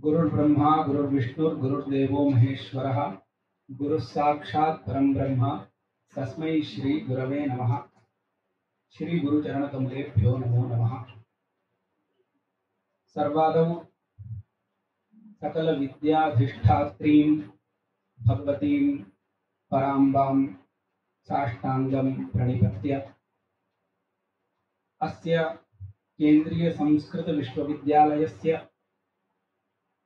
गुरुर्ब्रह्मा गुरुर्विष्णु गुरुर्देवो महेश्वरः गुरुः साक्षात् परं ब्रह्म तस्मै श्री गुरवे नमः। श्री गुरुचरणकमलेभ्यो नमो नमः। सर्वादौ सकल विद्याधिष्ठात्रीं भगवतीं पराम्बां साष्टांगं प्रणिपत्य अस्य केन्द्रीय संस्कृत विश्वविद्यालयस्य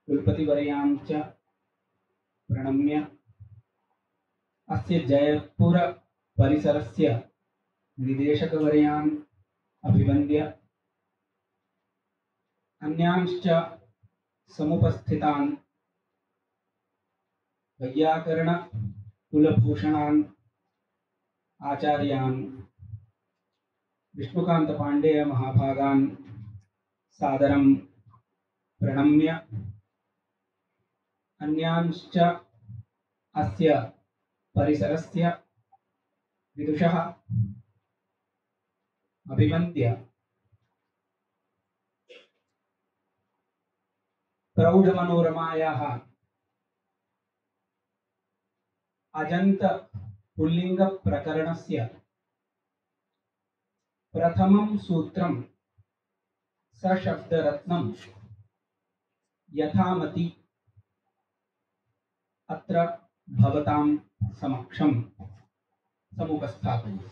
कुलपतिवर्यां च प्रणम्य अस्य जयपुर परिसरस्य निदेशकवर्यान् अभिवन्द्य अन्यांश्च समुपस्थितान् वैयाकरण कुलभूषणान् आचार्यान् विष्णुकांत पांडेय महाभागान् सादरं प्रणम्य अन्यांश्च अस्य परिसरस्य विदुषः अभिवन्द्य प्रौढमनोरमायाः अजन्त पुल्लिंग प्रकरणस्य प्रथमं सूत्रं सशब्दरत्नं यथामति अत्र भवतां समक्षं समुपस्थापयामि।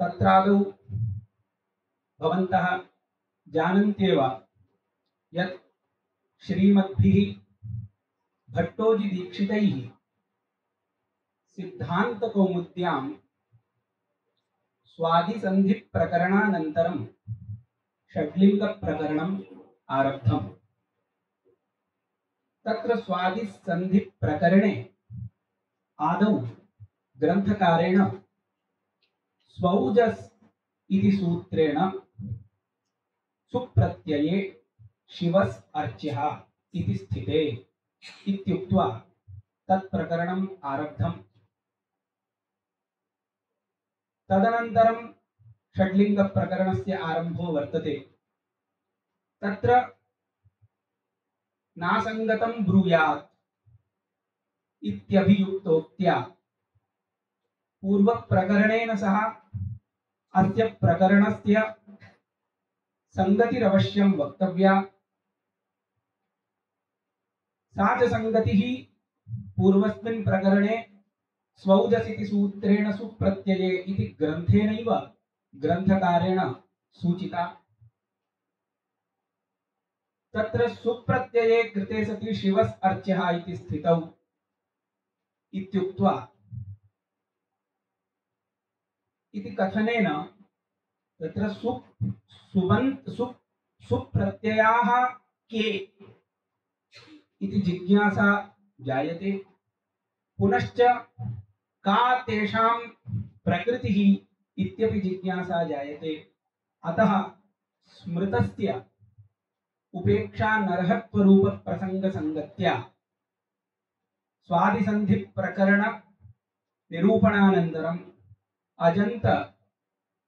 तत्रादौ भवन्तः जानन्त्येव यत् श्रीमद्भिः भट्टोजीदीक्षितैः सिद्धान्तकौमुद्यां स्वादिसन्धिप्रकरणानन्तरं षड्लिङ्गप्रकरणम् आरब्धम्। तत्र स्वादिसन्धिप्रकरणे आदौ ग्रन्थकारेण स्वौजस् इति सूत्रेण सुप्रत्यये शिवस् अर्च्यः इति स्थिते इत्युक्त्वा तत्प्रकरणम् आरब्धम्। तदनन्तरं षड्लिङ्गप्रकरणस्य आरम्भो वर्तते। तत्र नासंगतं ब्रूयात् इत्यभियुक्तोक्त्या पूर्वप्रकरणेन सह अस्य प्रकरणस्य संगतिरवश्यं वक्तव्या। सा च संगतिः पूर्वस्मिन् प्रकरणे स्वौजसिति सूत्रेण सुप्रत्यये इति ग्रन्थेनैव ग्रन्थकारेण सूचिता। तत्र सुप्रत्यये कृते सति शिवस् अर्च्यः इति स्थितौ इत्युक्त्वा इति कथनेन तत्र सुप्रत्ययाः के इति जिज्ञासा जायते। पुनश्च का तेषां प्रकृतिः इत्यपि जिज्ञासा जायते। अतः स्मृतस्य उपेक्षा नरहत्वरूप प्रसंग संगत्या स्वादिसंधि प्रकरण निरूपणानन्तरम् अजंत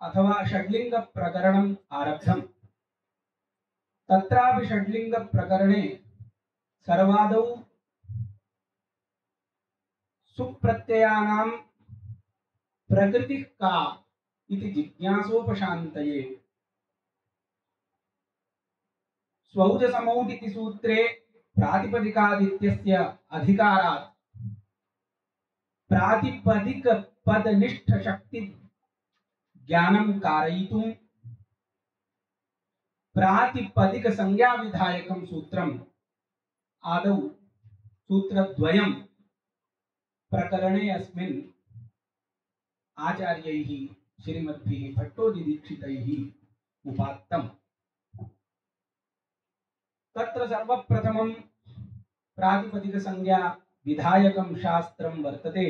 अथवा षड्लिंग प्रकरणम् आरब्धम्। तत्रापि षड्लिंग प्रकरणे सर्वादौ सुप्रत्ययानां प्रकृतिः का इति जिज्ञासोपशान्तये स्वौजसमौट् इति सूत्रे प्रातिपदिकादित्यस्य अधिकारात् प्रातिपदिक पदनिष्ठ शक्ति ज्ञानं कारयितुं प्रातिपदिक संज्ञा विधायकं सूत्रम् आदौ सूत्रद्वयं प्रकरणे अस्मिन् आचार्यैः श्रीमद्भिः भट्टोजीदीक्षितैः उपात्तम्। तत्र सर्वप्रथमं प्रातिपदिक संज्ञा विधायकं शास्त्रं वर्तते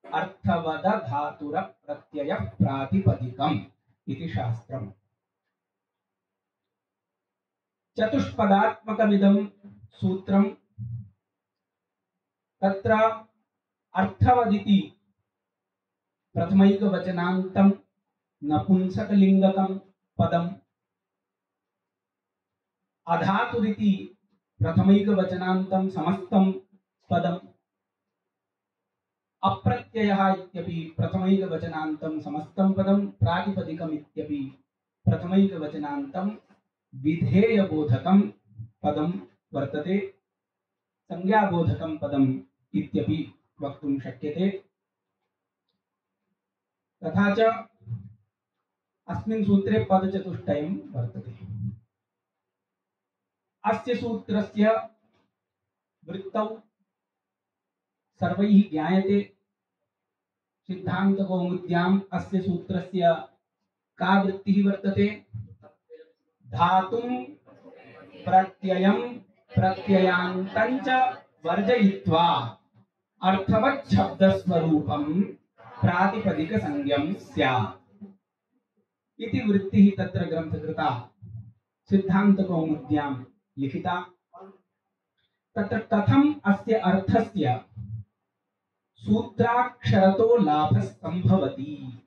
अर्थवद धातुर प्रत्यय प्रातिपदिकम् इति शास्त्रम्। चतुष्पदात्मकमिदं सूत्रं। तत्र अर्थवदिति प्रथमैकवचनान्तं नपुंसकलिङ्गकं पदम् अधातुरिति प्रथमैकवचनान्तं समस्तं पदम्, अप्रत्ययः इत्यपि प्रथमैकवचनान्तं समस्तं पदं, प्रातिपदिकम् इत्यपि प्रथमैकवचनान्तं विधेयबोधकं पदं वर्तते, संज्ञाबोधकं पदम् इत्यपि वक्तुं शक्यते। तथा च अस्मिन् सूत्रे पदचतुष्टयं वर्तते। अस्य सूत्रस्य वृत्तौ सर्वैः ज्ञायते। सिद्धान्तकौमुद्याम् अस्य सूत्रस्य का वृत्तिः वर्तते? धातुं प्रत्ययं प्रत्ययान्तं च वर्जयित्वा अर्थवत् शब्दस्वरूपं प्रातिपदिकसंज्ञं स्यात् इति वृत्तिः तत्र ग्रन्थकृता सिद्धान्तकौमुद्यां लिखिता। तत्र कथम् अस्य अर्थस्य सूत्राक्षरतो लाभः संभवति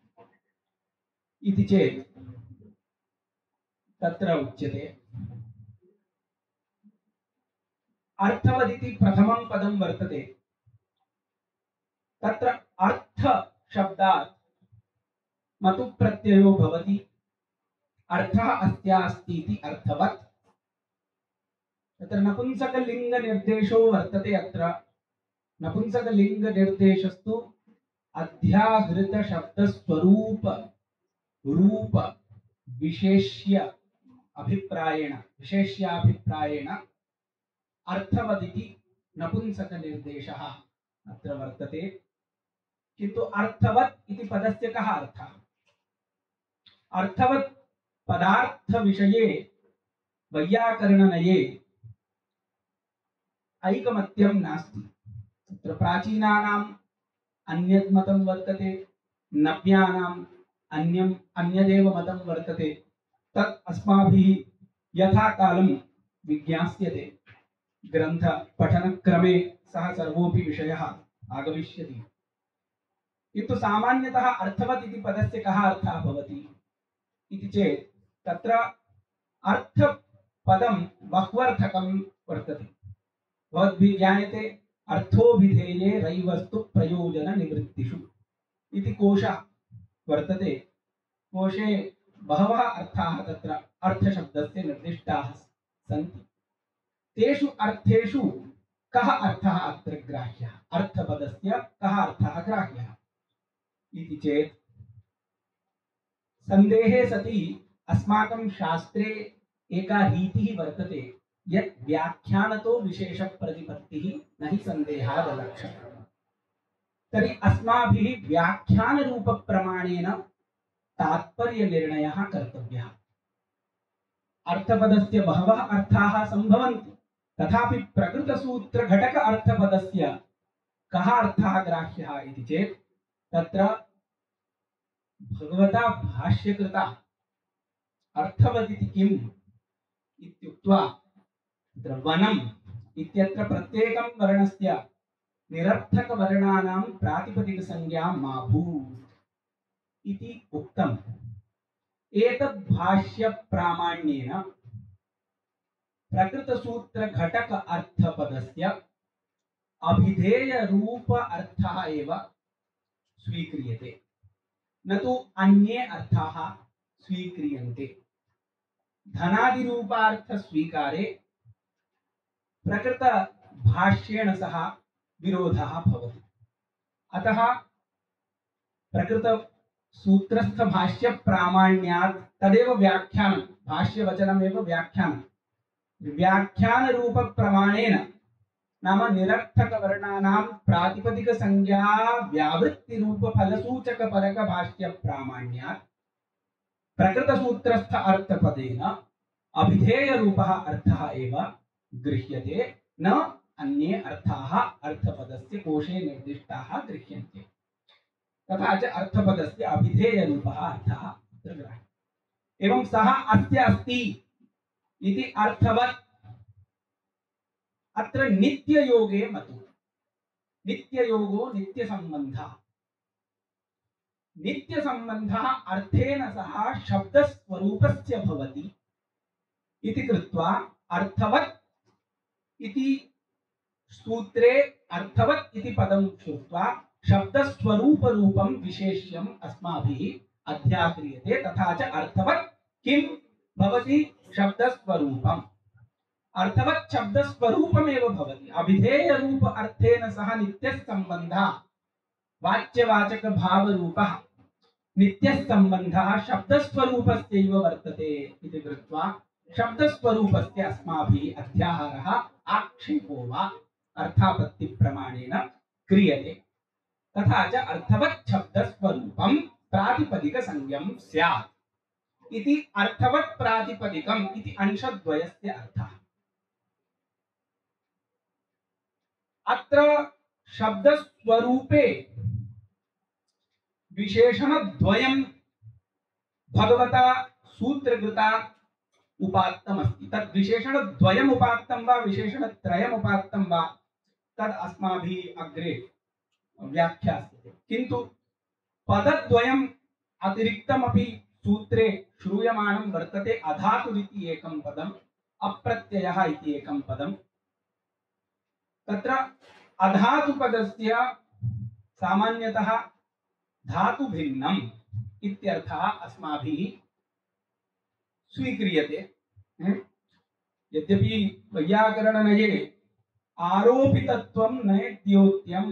इति चेत् तत्र उच्यते। अर्थवदिति प्रथमं पदं वर्तते। तत्र अर्थ शब्दात् मतु प्रत्ययो भवति। अर्थः अस्यास्ति इति अर्थवत्। तत्र नपुंसकलिङ्गनिर्देशो वर्तते। अत्र नपुंसकलिङ्गनिर्देशस्तु अध्याहृतशब्दस्वरूप रूप विशेष्याभिप्रायेण अर्थवदिति नपुंसकनिर्देशः अत्र वर्तते। किन्तु अर्थवत् इति पदस्य कः अर्थः? अर्थवत् पदार्थविषये वैयाकरणनये ऐकमत्यं नास्ति। तत्र प्राचीनानाम् अन्यत् मतं वर्तते, नव्यानाम् अन्यदेव मतं वर्तते। तत् अस्माभिः यथा कालं विज्ञास्यते ग्रन्थ पठनक्रमे सः सर्वोऽपि विषयः आगमिष्यति। किन्तु सामान्यतः अर्थवत् इति पदस्य कः अर्थः भवति इति चेत् तत्र अर्थपदं बहुवर्थकं वर्तते। भवद्भिः ज्ञायते अर्थोभिधेये रैवस्तु प्रयोजन निवृत्तिषु इति कोशः वर्तते। कोशे बहवः अर्थाः तत्र अर्थशब्दस्य निर्दिष्टाः सन्ति। तेषु अर्थेषु कः अर्थः अत्र ग्राह्यः? अर्थपदस्य कः अर्थः ग्राह्यः इति चेत् सन्देहे सति अस्माकं शास्त्रे एका रीतिः वर्तते यत् व्याख्यानतो विशेषप्रतिपत्तिः न हि सन्देहादलक्षणः। तर्हि अस्माभिः व्याख्यानरूपप्रमाणेन तात्पर्यनिर्णयः कर्तव्यः। अर्थपदस्य बहवः अर्थाः सम्भवन्ति, तथापि प्रकृतसूत्रघटक अर्थपदस्य कः अर्थः ग्राह्यः इति चेत् तत्र भगवता भाष्यकृता अर्थवदिति किम् इत्युक्त्वा तत्र वनम् इत्यत्र प्रत्येकं वर्णस्य निरर्थकवर्णानां प्रातिपदिकसंज्ञा मा भूत् इति उक्तम्। एतद् भाष्यप्रामाण्येन प्रकृतसूत्रघटक अर्थपदस्य अभिधेयरूप अर्थः एव स्वीक्रियते, न तु अन्ये अर्थाः स्वीक्रियन्ते। धनादिरूपार्थस्वीकारे प्रकृतभाष्येण सह विरोधः भवति। अतः प्रकृतसूत्रस्थभाष्यप्रामाण्यात् तदेव व्याख्यानं, भाष्यवचनमेव व्याख्यानं। व्याख्यानरूपप्रमाणेन नाम निरर्थकवर्णानां प्रातिपदिकसंज्ञा व्यावृत्तिरूपफलसूचकपरकभाष्यप्रामाण्यात् प्रकृतसूत्रस्थ अर्थपदेन अभिधेयरूपः अर्थः एव गृह्यते, न अन्ये अर्थाः अर्थपदस्य कोशे निर्दिष्टाः गृह्यन्ते। तथा च अर्थपदस्य अभिधेयरूपः अर्थः अत्र ग्राह्यते। एवं सः अस्य अस्ति इति अर्थवत्। अत्र नित्ययोगे मतु, नित्ययोगो नित्यसम्बन्धः। नित्यसम्बन्धः अर्थेन सह शब्दस्वरूपस्य भवति इति कृत्वा अर्थवत् इति सूत्रे अर्थवत् इति पदं श्रुत्वा शब्दस्वरूपरूपं विशेष्यम् अस्माभिः अध्याक्रियते। तथा च अर्थवत् किं भवति? शब्दस्वरूपम्। अर्थवत् शब्दस्वरूपमेव भवति। अभिधेय रूप अर्थेन सह नित्यः सम्बन्धः, वाच्यवाचक भावरूपः नित्यः सम्बन्धः शब्दस्वरूपस्यैव वर्तते इति कृत्वा शब्दस्वरूपस्य अस्माभिः अध्याहारः आक्षेपो वा अर्थापत्ति प्रमाणेन क्रियते। तथा च अर्थवत् शब्दस्वरूपं प्रातिपदिकसंज्ञं स्यात् इति अर्थवत् प्रातिपदिकम् इति अंशद्वयस्य अर्थः। अत्र शब्दस्वरूपे विशेषणद्वयं भगवता सूत्रकृता उपात्तमस्ति। तद् विशेषणद्वयम् उपात्तं वा विशेषणत्रयम् उपात्तं वा तद् अस्माभिः अग्रे व्याख्यास्यते। किन्तु पदद्वयम् अतिरिक्तमपि सूत्रे श्रूयमाणं वर्तते। अधातुरिति एकं पदम्, अप्रत्ययः इति एकं पदम्। तत्र अधातुपदस्य सामान्यतः धातुभिन्नम् इत्यर्थः अस्माभिः स्वीक्रियते। यद्यपि वैयाकरणनये आरोपितत्वं नैद्योत्यं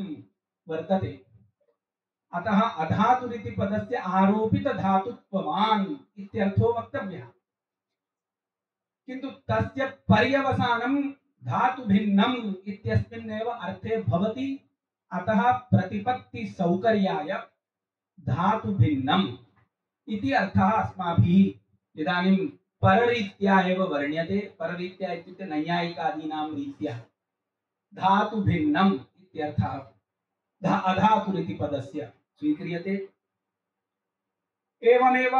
वर्तते, अतः अधातुरिति पदस्य आरोपितधातुत्ववान् इत्यर्थो वक्तव्यः। किन्तु तस्य पर्यवसानं धातुभिन्नम् इत्यस्मिन्नेव अर्थे भवति। अतः प्रतिपत्ति सौकर्याय धातुभिन्नम् इति अर्थः अस्माभिः इदानीं पररीत्या एव वर्ण्यते। पररीत्या इत्युक्ते नैयायिकादीनां रीत्या धातुभिन्नम् इत्यर्थः अधातुरिति पदस्य स्वीक्रियते। एवमेव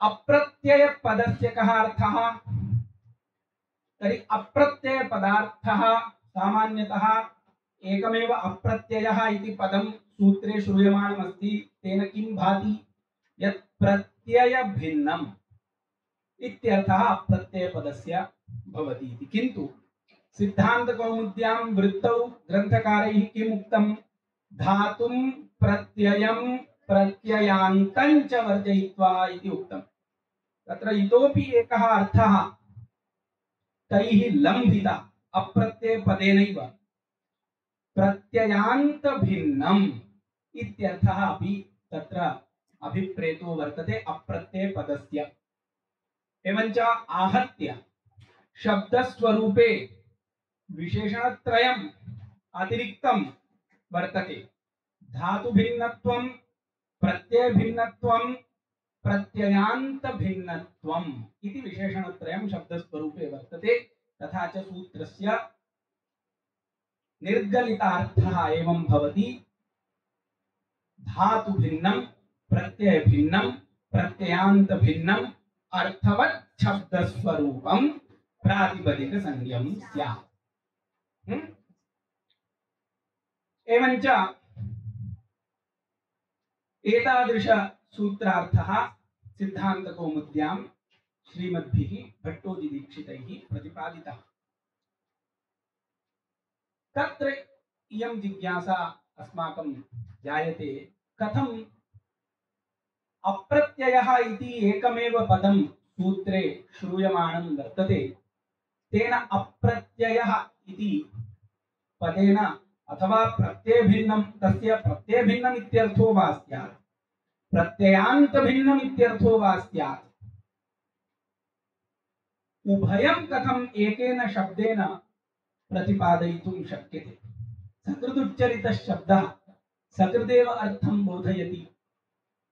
अप्रत्ययपदस्य कः अर्थः? तर्हि अप्रत्ययपदार्थः सामान्यतः एकमेव अप्रत्ययः इति पदं सूत्रे श्रूयमाणमस्ति। तेन किं भाति? यत् प्रत्ययभिन्नम् इत्यर्थः अप्रत्ययपदस्य भवति इति। किन्तु सिद्धान्तकौमुद्यां वृत्तौ ग्रन्थकारैः किम् उक्तं? धातुं प्रत्ययं प्रत्ययान्तं च वर्जयित्वा इति उक्तं। तत्र इतोपि एकः अर्थः तैः लम्भितः अप्रत्ययपदेनैव प्रत्ययान्तभिन्नम् इत्यर्थः अपि तत्र अभिप्रेतो वर्तते अप्रत्ययपदस्य। एवञ्च आहत्य शब्दस्वरूपे विशेषणत्रयम् अतिरिक्तं वर्तते। धातुभिन्नत्वं, प्रत्ययभिन्नत्वं, प्रत्ययान्तभिन्नत्वम् इति विशेषणत्रयं शब्दस्वरूपे वर्तते। तथा च सूत्रस्य निर्गलितार्थः एवं भवति। धातुभिन्नं, प्रत्ययभिन्नं, प्रत्ययान्तभिन्नं अर्थवत् शब्दस्वरूपं प्रातिपदिकसंज्ञं स्यात्। एवञ्च एतादृश सूत्रार्थः सिद्धान्तकौमुद्यां श्रीमद्भिः भट्टोजिदीक्षितैः प्रतिपादितः। तत्र इयं जिज्ञासा अस्माकं जायते, कथम् अप्रत्ययः इति एकमेव पदं सूत्रे श्रूयमाणं वर्तते, तेन अप्रत्ययः इति पदेन अथवा प्रत्ययभिन्नं, तस्य प्रत्ययभिन्नम् इत्यर्थो वा स्यात्, प्रत्ययान्तभिन्नम् इत्यर्थो वा स्यात्, उभयं कथम् एकेन शब्देन प्रतिपादयितुं शक्यते? सकृदुच्चरितः शब्दः सकृदेव अर्थं बोधयति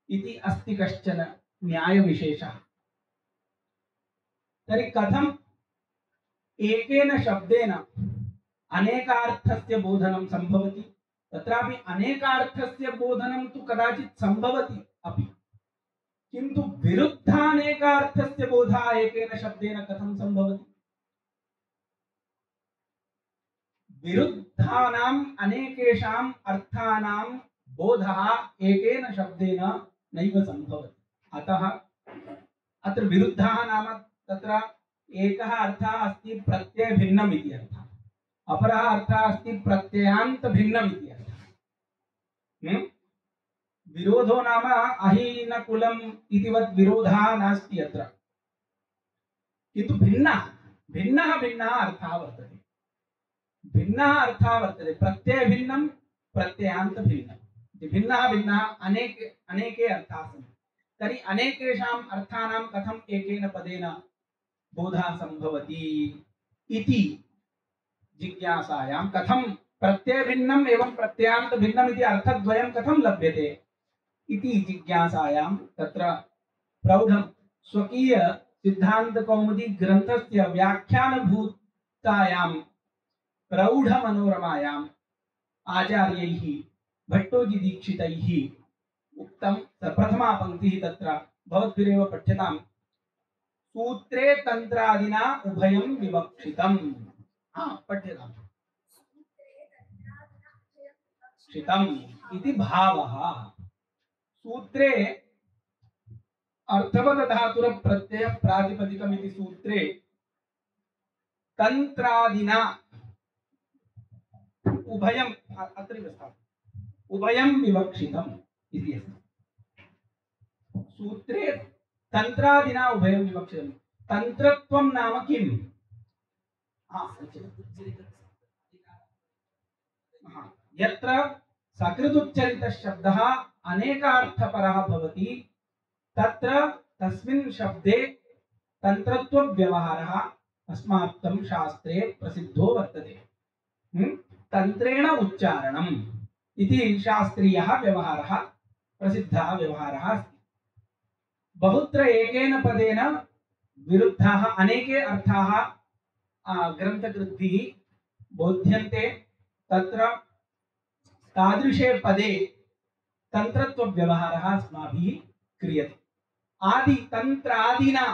इति अस्ति कश्चन न्यायविशेषः। तर्हि कथम् एकेन शब्देन अनेकार्थस्य बोधनं संभवति? तत्रापि अनेकार्थस्य बोधनं तु कदाचित् संभवति अपि, किन्तु विरुद्धानेकार्थस्य बोधः एकेन शब्देन कथं संभवति? विरुद्धानाम् अनेकेषाम् अर्थानां बोधः एकेन शब्देन नैव संभवति। अतः अत्र विरुद्धः नाम तत्र एकः अर्थः अस्ति प्रत्ययभिन्नम् इति अर्थः, अपरः अर्थः अस्ति प्रत्ययान्तभिन्नम् इति अर्थः। विरोधो नाम अहीनकुलम् इतिवत् विरोधः नास्ति अत्र, किन्तु भिन्नः भिन्नः भिन्नः अर्थः वर्तते, भिन्नः अर्थः वर्तते, प्रत्ययभिन्नं प्रत्ययान्तभिन्नं, भिन्नः भिन्नः अनेके अर्थाः सन्ति। तर्हि अनेकेषाम् अर्थानां कथम् एकेन पदेन बोधः सम्भवति इति जिज्ञासायां, कथं प्रत्ययभिन्नम् एवं प्रत्ययान्तभिन्नम् इति अर्थद्वयं कथं लभ्यते इति जिज्ञासायां तत्र प्रौढं स्वकीय सिद्धान्तकौमुदी ग्रन्थस्य व्याख्यानभूतायां प्रौढमनोरमायाम् आचार्यैः भट्टोजी दीक्षितैः उक्तं प्रथमा पंक्तिः तत्र भवद्भिरेव पठ्यताम्। सूत्रे तन्त्रादिना उभयं विवक्षितम्। पठ्यताम्। विवक्षितम् इति भावः। सूत्रे अर्थवदधातुर प्रत्यय प्रातिपदिकम् इति सूत्रे तन्त्रादिना उभयम् अत्रैव स्थापितम्, उभयं विवक्षितम् इति अस्ति। सूत्रे तन्त्रादिना उभयं विवक्षितम्। तन्त्रत्वं नाम किम्? यत्र सकृदुच्चरितः शब्दः अनेकार्थपरः भवति तत्र तस्मिन् शब्दे तन्त्रत्व व्यवहारः अस्माकं शास्त्रे प्रसिद्धो वर्तते। तन्त्रेण उच्चारणम् इति शास्त्रीयः व्यवहारः, प्रसिद्धः व्यवहारः अस्ति। बहुत्र एकेन पदेन विरुद्धाः अनेके अर्थाः ग्रन्थकृद्भिः बोध्यन्ते। तत्र तादृशे पदे तन्त्रत्व व्यवहारः अस्माभिः क्रियते। आदि तन्त्रादिना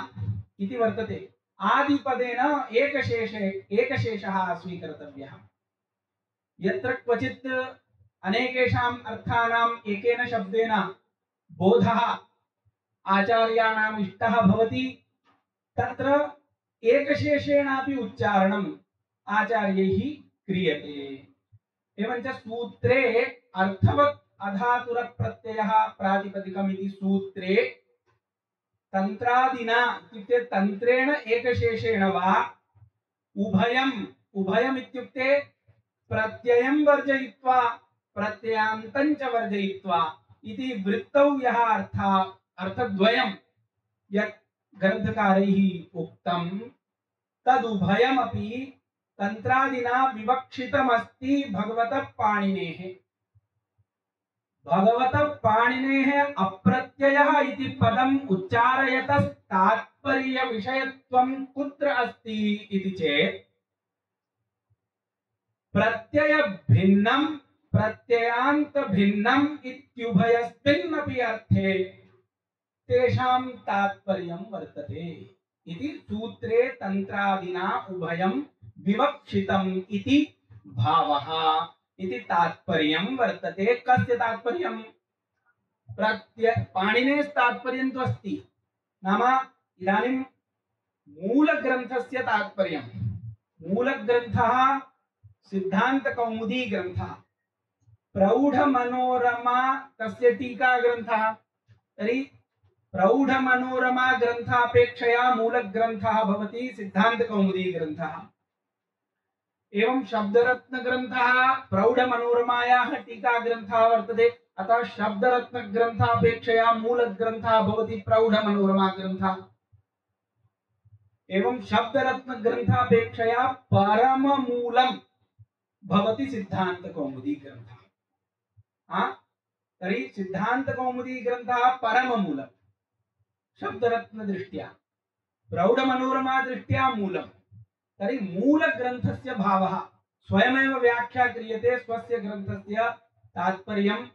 इति वर्तते। आदिपदेन एकशेषः स्वीकर्तव्यः। यत्र क्वचित् अनेकेषाम् अर्थानाम् एकेन शब्देन बोधः आचार्याणाम् इष्टः भवति, तत्र एकशेषेणापि उच्चारणम् आचार्यैः क्रियते। एवञ्च सूत्रे अर्थवत् अधातुर प्रत्ययः प्रातिपदिकम् इति सूत्रे तन्त्रादिना इत्युक्ते तन्त्रेण एकशेषेण वा उभयम् इत्युक्ते प्रत्ययं वर्जयित्वा प्रत्ययान्तं च वर्जयित्वा इति वृत्तौ यः अर्थद्वयं यत् ग्रन्थकारैः उक्तं तदुभयमपि तन्त्रादिना विवक्षितमस्ति भगवतः पाणिनेः। भगवतः पाणिनेः अप्रत्ययः इति पदम् उच्चारयतः तात्पर्य विषयत्वं कुत्र अस्ति इति चेत् प्रत्यय भिन्नं प्रत्ययान्त भिन्नम् इत्युभयस्मिन्नपि अर्थे तेषां तात्पर्यं वर्तते इति सूत्रे तन्त्रादिना उभयं विवक्षितम् इति भावः इति तात्पर्यं वर्तते। कस्य तात्पर्यं? पाणिनेः तात्पर्यं तु अस्ति, नाम इदानीं मूलग्रन्थस्य तात्पर्यं। मूलग्रन्थः सिद्धान्तकौमुदी ग्रन्थः, प्रौढमनोरमा तस्य टीका ग्रन्थः। तर्हि प्रौढमनोरमा ग्रन्थापेक्षया मूलग्रन्थः भवति सिद्धान्तकौमुदी ग्रन्थः। एवं शब्दरत्न ग्रन्थः प्रौढमनोरमायाः टीका ग्रन्थः वर्तते, अतः शब्दरत्न ग्रन्थापेक्षया मूलग्रन्थः भवति प्रौढमनोरमा ग्रन्थः। एवं शब्दरत्न ग्रन्थापेक्षया परममूलं भवति सिद्धान्तकौमुदी ग्रन्थः। तर्हि सिद्धान्तकौमुदी ग्रन्थः परममूलं शब्दरत्न दृष्ट्या, प्रौढमनोरमा दृष्ट्या मूलं। तर्हि मूलग्रन्थस्य भावः स्वयमेव व्याख्या क्रियते, स्वस्य ग्रन्थस्य तात्पर्यं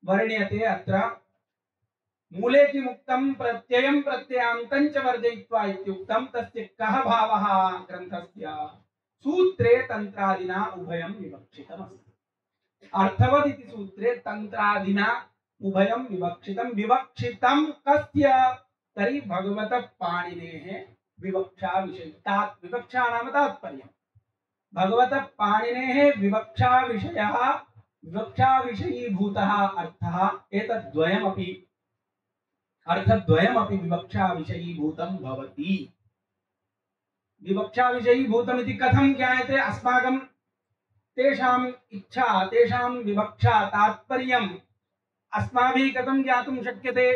वर्ण्यते। अत्र मूले किमुक्तं? प्रत्ययं प्रत्ययान्तं च वर्जयित्वा इत्युक्तं। तस्य कः भावः ग्रन्थस्य? सूत्रे तन्त्रादिना उभयं विवक्षितमस्ति। अर्थवत् इति सूत्रे तन्त्रादिना उभयं विवक्षितं। विवक्षितं कस्य? तर्हि भगवतः पाणिनेः विवक्षा विषय तात विवक्षा नाम तात्पर्यम् भगवतः पाणिनेः विवक्षा विषयः विवक्षा विषयीभूतः अर्थः एतद्द्वयमपि अर्थद्वयमपि विवक्षा विषयीभूतं भवति। विवक्षा विषयीभूतम् इति कथं ज्ञायते? अस्माकं तेषाम् इच्छा तेषां विवक्षा तात्पर्यम् अस्माभिः कथं ज्ञातुं शक्यते?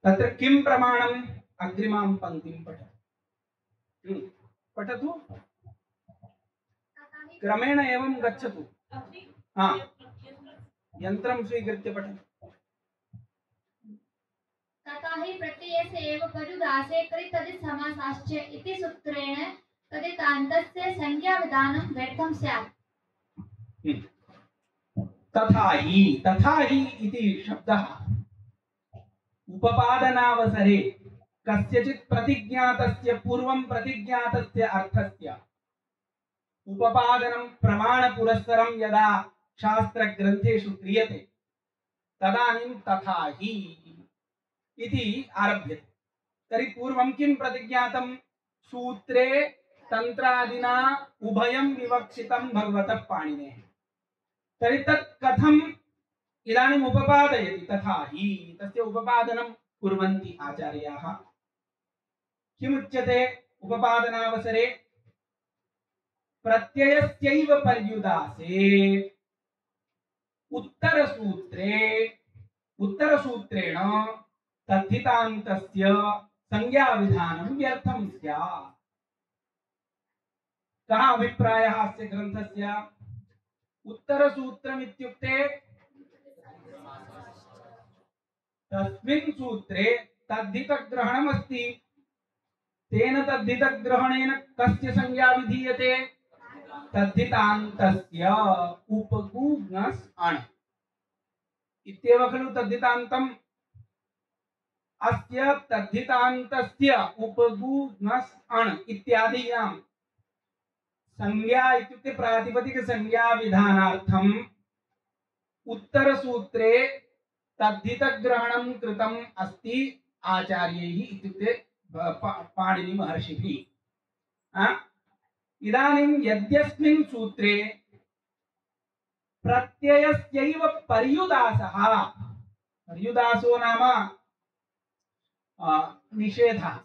तत्र किं प्रमाणम्? अग्रिमां पङ्क्तिं पठतु। पठतु, क्रमेण एवं गच्छतु। हा, यन्त्रं स्वीकृत्य पठतु। तथा हि प्रत्ययस्य एव परुदासे कृतदित् समासाश्च इति सूत्रेण तदितान्तस्य संज्ञाविधानं व्यर्थं स्यात्। तथा ही इति शब्दः उपपादनावसरे कस्यचित् प्रतिज्ञातस्य पूर्वं प्रतिज्ञातस्य अर्थस्य उपपादनं प्रमाणपुरस्सरं यदा शास्त्रग्रन्थेषु क्रियते तदानीं तथा ही इति आरभ्यते। तर्हि पूर्वं किं प्रतिज्ञातं? सूत्रे तन्त्रादिना उभयं विवक्षितं भगवतः पाणिनेः। तर्हि तत् कथम् इदानीम् उपपादयति? तथा हि तस्य उपपादनं कुर्वन्ति आचार्याः। किमुच्यते उपपादनावसरे? प्रत्ययस्यैव पर्युदासे उत्तरसूत्रेण तद्धितान्तस्य संज्ञाविधानं व्यर्थं स्यात्। कः अभिप्रायः अस्य ग्रन्थस्य? उत्तरसूत्रम् इत्युक्ते तस्मिन् सूत्रे तद्धितग्रहणम् अस्ति। तेन तद्धितग्रहणेन कस्य संज्ञा विधीयते? तद्धितान्तस्य उपगुणस् अण् इत्येव खलु तद्धितान्तम्। अस्य तद्धितान्तस्य उपगुणस् अण् इत्यादीनां संज्ञा इत्युक्ते प्रातिपदिक संज्ञा विधानार्थम् उत्तरसूत्रे तद्धितग्रहणं कृतम् अस्ति आचार्यैः इत्युक्ते पाणिनि महर्षिभिः। इदानीं यद्यस्मिन् सूत्रे प्रत्ययस्यैव पर्युदासः, पर्युदासो नाम निषेधः,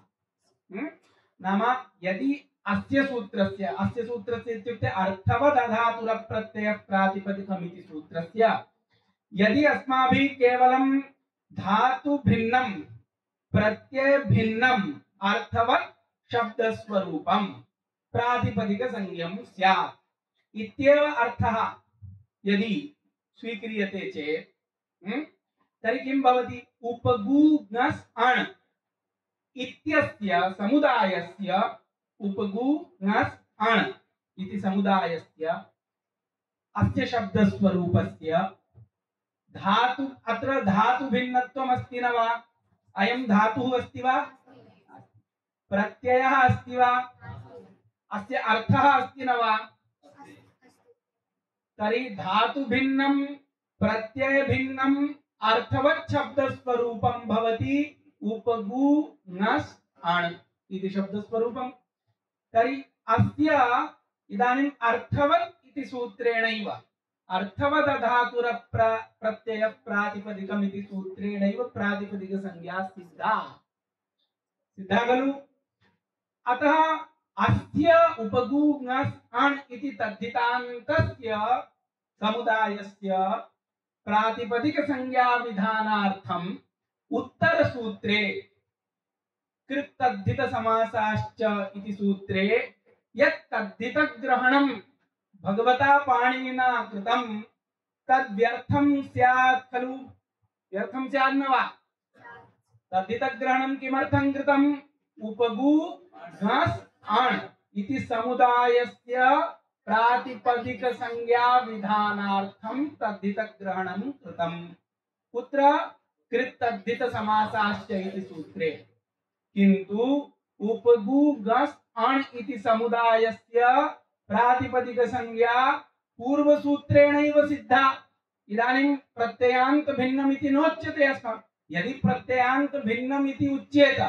नाम यदि अस्य सूत्रस्य इत्युक्ते अर्थवदधातुरप्रत्ययः प्रातिपदिकमिति सूत्रस्य यदि अस्माभिः केवलं धातु भिन्नं प्रत्यय भिन्नं अर्थवत् शब्दस्वरूपं प्रातिपदिक संज्ञं स्यात् इत्येव अर्थः यदि स्वीक्रियते चेत् तर्हि किं भवति? उपगुणस् अण् इत्यस्य समुदायस्य उपगुणस् अण् इति समुदायस्य अस्य शब्दस्वरूपस्य धातु अत्र धातु भिन्नत्वम् अस्ति न वा? अयं धातुः अस्ति वा? प्रत्ययः अस्ति वा? अस्य अर्थः अस्ति न वा? तर्हि धातु भिन्नं प्रत्यय भिन्नं अर्थवत् शब्दस्वरूपं भवति उपगुणस् अण् इति शब्दस्वरूपं। तर्हि अस्य इदानीम् अर्थवत् इति सूत्रेणैव अर्थवदधातुर प्रत्यय प्रातिपदिकम् इति सूत्रेणैव प्रातिपदिक संज्ञा सिद्धा खलु। अतः अस्य उपगुणस् अण् इति तद्धितान्तस्य समुदायस्य प्रातिपदिक संज्ञा विधानार्थम् उत्तरसूत्रे कृत्तद्धित समासाश्च इति सूत्रे यत् तद्धितग्रहणं भगवता पाणिनिना कृतं तद्व्यर्थं स्यात् खलु। व्यर्थं स्यात् न वा? तद्धितग्रहणं किमर्थं कृतम्? उपगुणस् अण् इति समुदायस्य प्रातिपदिक संज्ञा विधानार्थं तद्धितग्रहणं कृतम्। कुत्र? कृत्तद्धित समासाश्च इति सूत्रे। किन्तु उपगुणस् अण् इति समुदायस्य प्रातिपदिक संज्ञा पूर्वसूत्रेणैव सिद्धा। इदानीं प्रत्ययान्त भिन्नमिति नोच्यते अस्माभिः। यदि प्रत्ययान्त भिन्नमिति उच्येत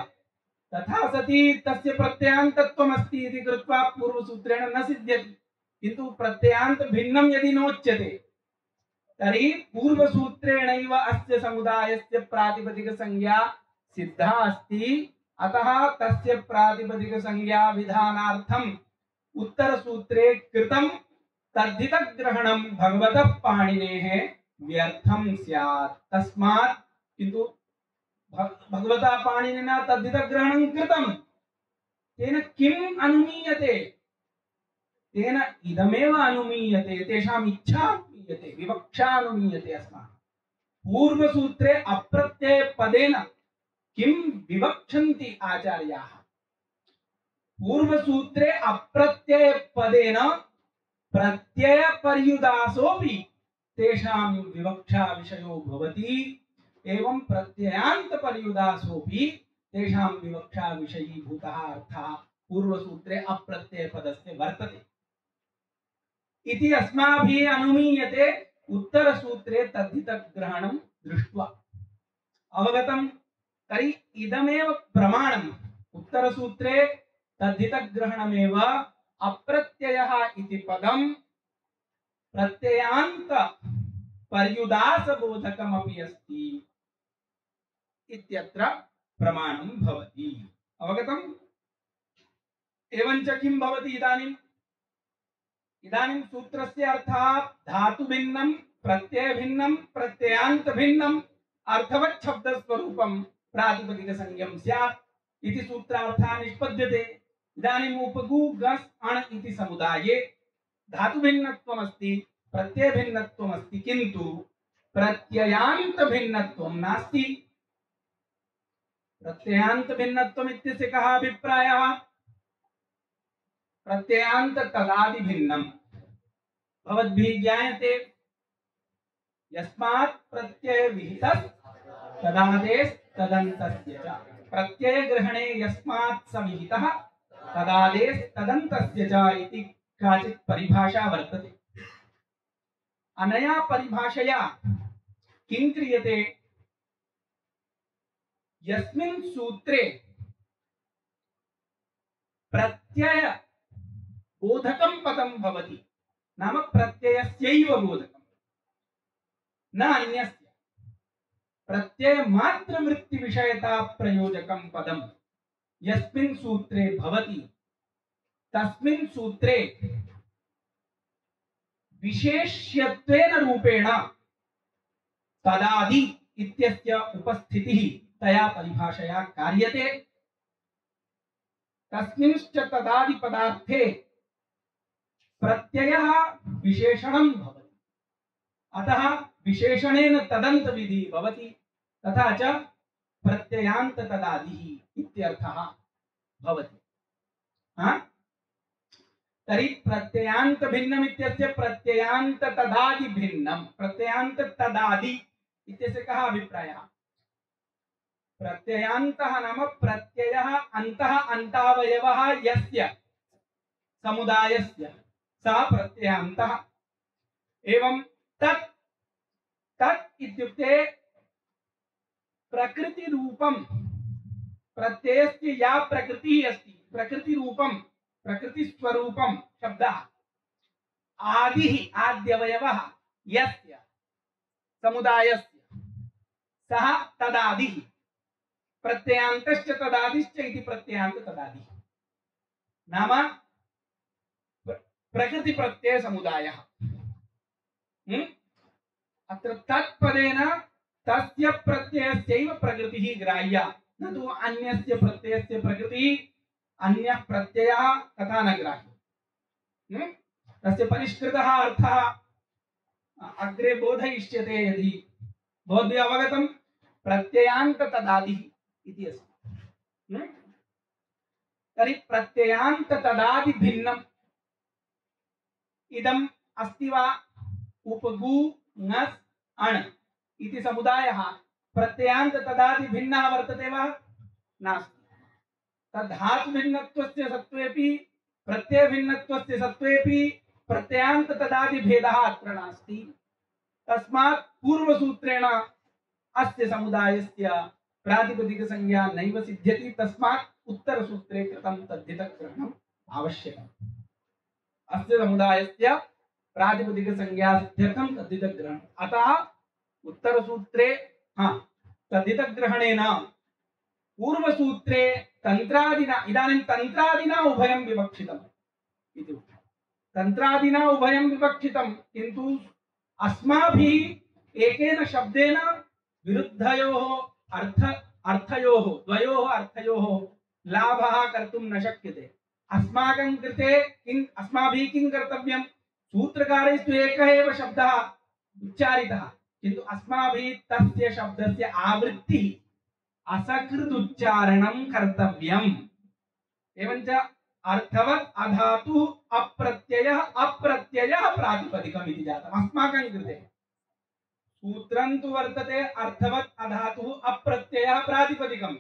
तथा सति तस्य प्रत्ययान्तत्वमस्ति इति कृत्वा पूर्वसूत्रेण न सिद्ध्यति। किन्तु प्रत्ययान्त भिन्नं यदि नोच्यते तर्हि पूर्वसूत्रेणैव अस्य समुदायस्य प्रातिपदिकसंज्ञा सिद्धा अस्ति। अतः तस्य प्रातिपदिकसंज्ञा विधानार्थम् उत्तरसूत्रे कृतं तद्धितग्रहणं भगवतः पाणिनेः व्यर्थं स्यात्। तस्मात् किन्तु भगवता पाणिनिना तद्धितग्रहणं कृतं, तेन किम् अनुमीयते? तेन इदमेव अनुमीयते, तेषाम् इच्छा अनुमीयते, विवक्षा अनुमीयते। अस्माकं पूर्वसूत्रे अप्रत्ययपदेन किं विवक्षन्ति आचार्याः? पूर्वसूत्रे अप्रत्ययपदेन प्रत्ययपर्युदासोऽपि तेषां विवक्षा विषयो भवति, एवं प्रत्ययान्तपर्युदासोऽपि तेषां विवक्षा विषयीभूतः अर्थः पूर्वसूत्रे अप्रत्ययपदस्य वर्तते इति अस्माभिः अनुमीयते। उत्तरसूत्रे तद्धितग्रहणं दृष्ट्वा अवगतं। तर्हि इदमेव प्रमाणम्। उत्तरसूत्रे तद्धितग्रहणमेव अप्रत्ययः इति पदं प्रत्ययान्त पर्युदासबोधकमपि अस्ति इत्यत्र प्रमाणं भवति। अवगतम्? एवञ्च किं भवति इदानीम्? इदानीं सूत्रस्य अर्थः धातु भिन्नं, प्रत्यय भिन्नं, प्रत्ययान्त भिन्नं, अर्थवत् शब्दस्वरूपं प्रातिपदिकसंज्ञं स्यात् इति सूत्रार्थः निष्पद्यते। इदानीम् उपगु गस् अण् इति समुदाये धातु भिन्नत्वमस्ति, प्रत्यय भिन्नत्वमस्ति, किन्तु प्रत्ययान्त भिन्नत्वं नास्ति। प्रत्ययान्त भिन्नत्वम् इत्यस्य कः अभिप्रायः? प्रत्ययान्त तदादि भिन्नम्। भवद्भिः ज्ञायते यस्मात् प्रत्यय विहितः तदादेश तदन्तस्य च। प्रत्यय ग्रहणे यस्मात् स विहितः तदादेश तदन्तस्य च इति काचित् परिभाषा वर्तते। अनया परिभाषया किं क्रियते? यस्मिन् सूत्रे प्रत्यय बोधकं पदं भवति, नाम प्रत्ययस्यैव बोधकं, न अन्यस्य, प्रत्यय मात्र वृत्ति विषयता प्रयोजकं पदं यस्मिन् सूत्रे भवति, तस्मिन् सूत्रे विशेष्यत्वेन रूपेण तदादि इत्यस्य उपस्थितिः तया परिभाषया कार्यते। तस्मिंश्च तदादि पदार्थे प्रत्ययः विशेषणं भवति, अतः विशेषणेन तदन्त विधि भवति, तथा च प्रत्ययान्त तदादिः इत्यर्थः भवति। तर्हि प्रत्ययान्त भिन्नम् इत्यस्य प्रत्ययान्त तदादि भिन्नम्। प्रत्ययान्त तदादि इत्यस्य कः अभिप्रायः? प्रत्ययान्तः नाम प्रत्ययः अन्तः अन्तावयवः यस्य समुदायस्य सः प्रत्ययान्तः। एवं तत् तत् इत्युक्ते प्रकृति रूपं, प्रत्ययस्य या प्रकृतिः अस्ति, प्रकृति रूपं, प्रकृति स्वरूपं शब्दः, आदिः आद्यवयवः यस्य समुदायस्य सः तदादिः। प्रत्ययान्तश्च तदादिश्च इति प्रत्ययान्त तदादिः नाम प्रकृति प्रत्यय समुदायः। अत्र तत्पदेन तस्य प्रत्ययस्यैव प्रकृतिः ग्राह्या, न तु अन्यस्य प्रत्ययस्य प्रकृतिः अन्यः प्रत्ययः तथा न ग्राह्यः। तस्य परिष्कृतः अर्थः अग्रे बोधयिष्यते यदि भवद्भिः अवगतं। प्रत्ययान्त तदादिः इति अस्ति। तर्हि प्रत्ययान्त तदादि भिन्नम् इदम् अस्ति वा? उपगु ङस् अण् इति समुदायः प्रत्ययान्त तदादि भिन्नः वर्तते वा? नास्ति। तद्धातु भिन्नत्वस्य सत्त्वेपि प्रत्यय भिन्नत्वस्य सत्त्वेपि प्रत्ययान्त तदादि भेदः अत्र नास्ति। तस्मात् पूर्वसूत्रेण अस्य समुदायस्य प्रातिपदिकसंज्ञा नैव सिद्ध्यति, तस्मात् उत्तरसूत्रे कृतं तद्धितग्रहणम् आवश्यकम्। अस्य समुदायस्य प्रातिपदिकसंज्ञा सिद्ध्यर्थं तद्धितग्रहणम्। अतः उत्तरसूत्रे तद्धितग्रहणेन पूर्वसूत्रे तन्त्रादिना, इदानीं तन्त्रादिना उभयं विवक्षितम् इति उक्तम्। तन्त्रादिना उभयं विवक्षितं, किन्तु अस्माभिः एकेन शब्देन विरुद्धयोः अर्थयोः द्वयोः अर्थयोः लाभः कर्तुं न शक्यते। अस्माकं कृते अस्माभिः किं कर्तव्यं? सूत्रकारैस्तु एकः एव शब्दः उच्चारितः, किन्तु अस्माभिः तस्य शब्दस्य आवृत्तिः असकृत् उच्चारणं कर्तव्यम्। एवञ्च अर्थवत् अधातु अप्रत्ययः प्रातिपदिकम् इति जातम् अस्माकं कृते। सूत्रं तु वर्तते अर्थवत् अधातुः अप्रत्ययः प्रातिपदिकम्,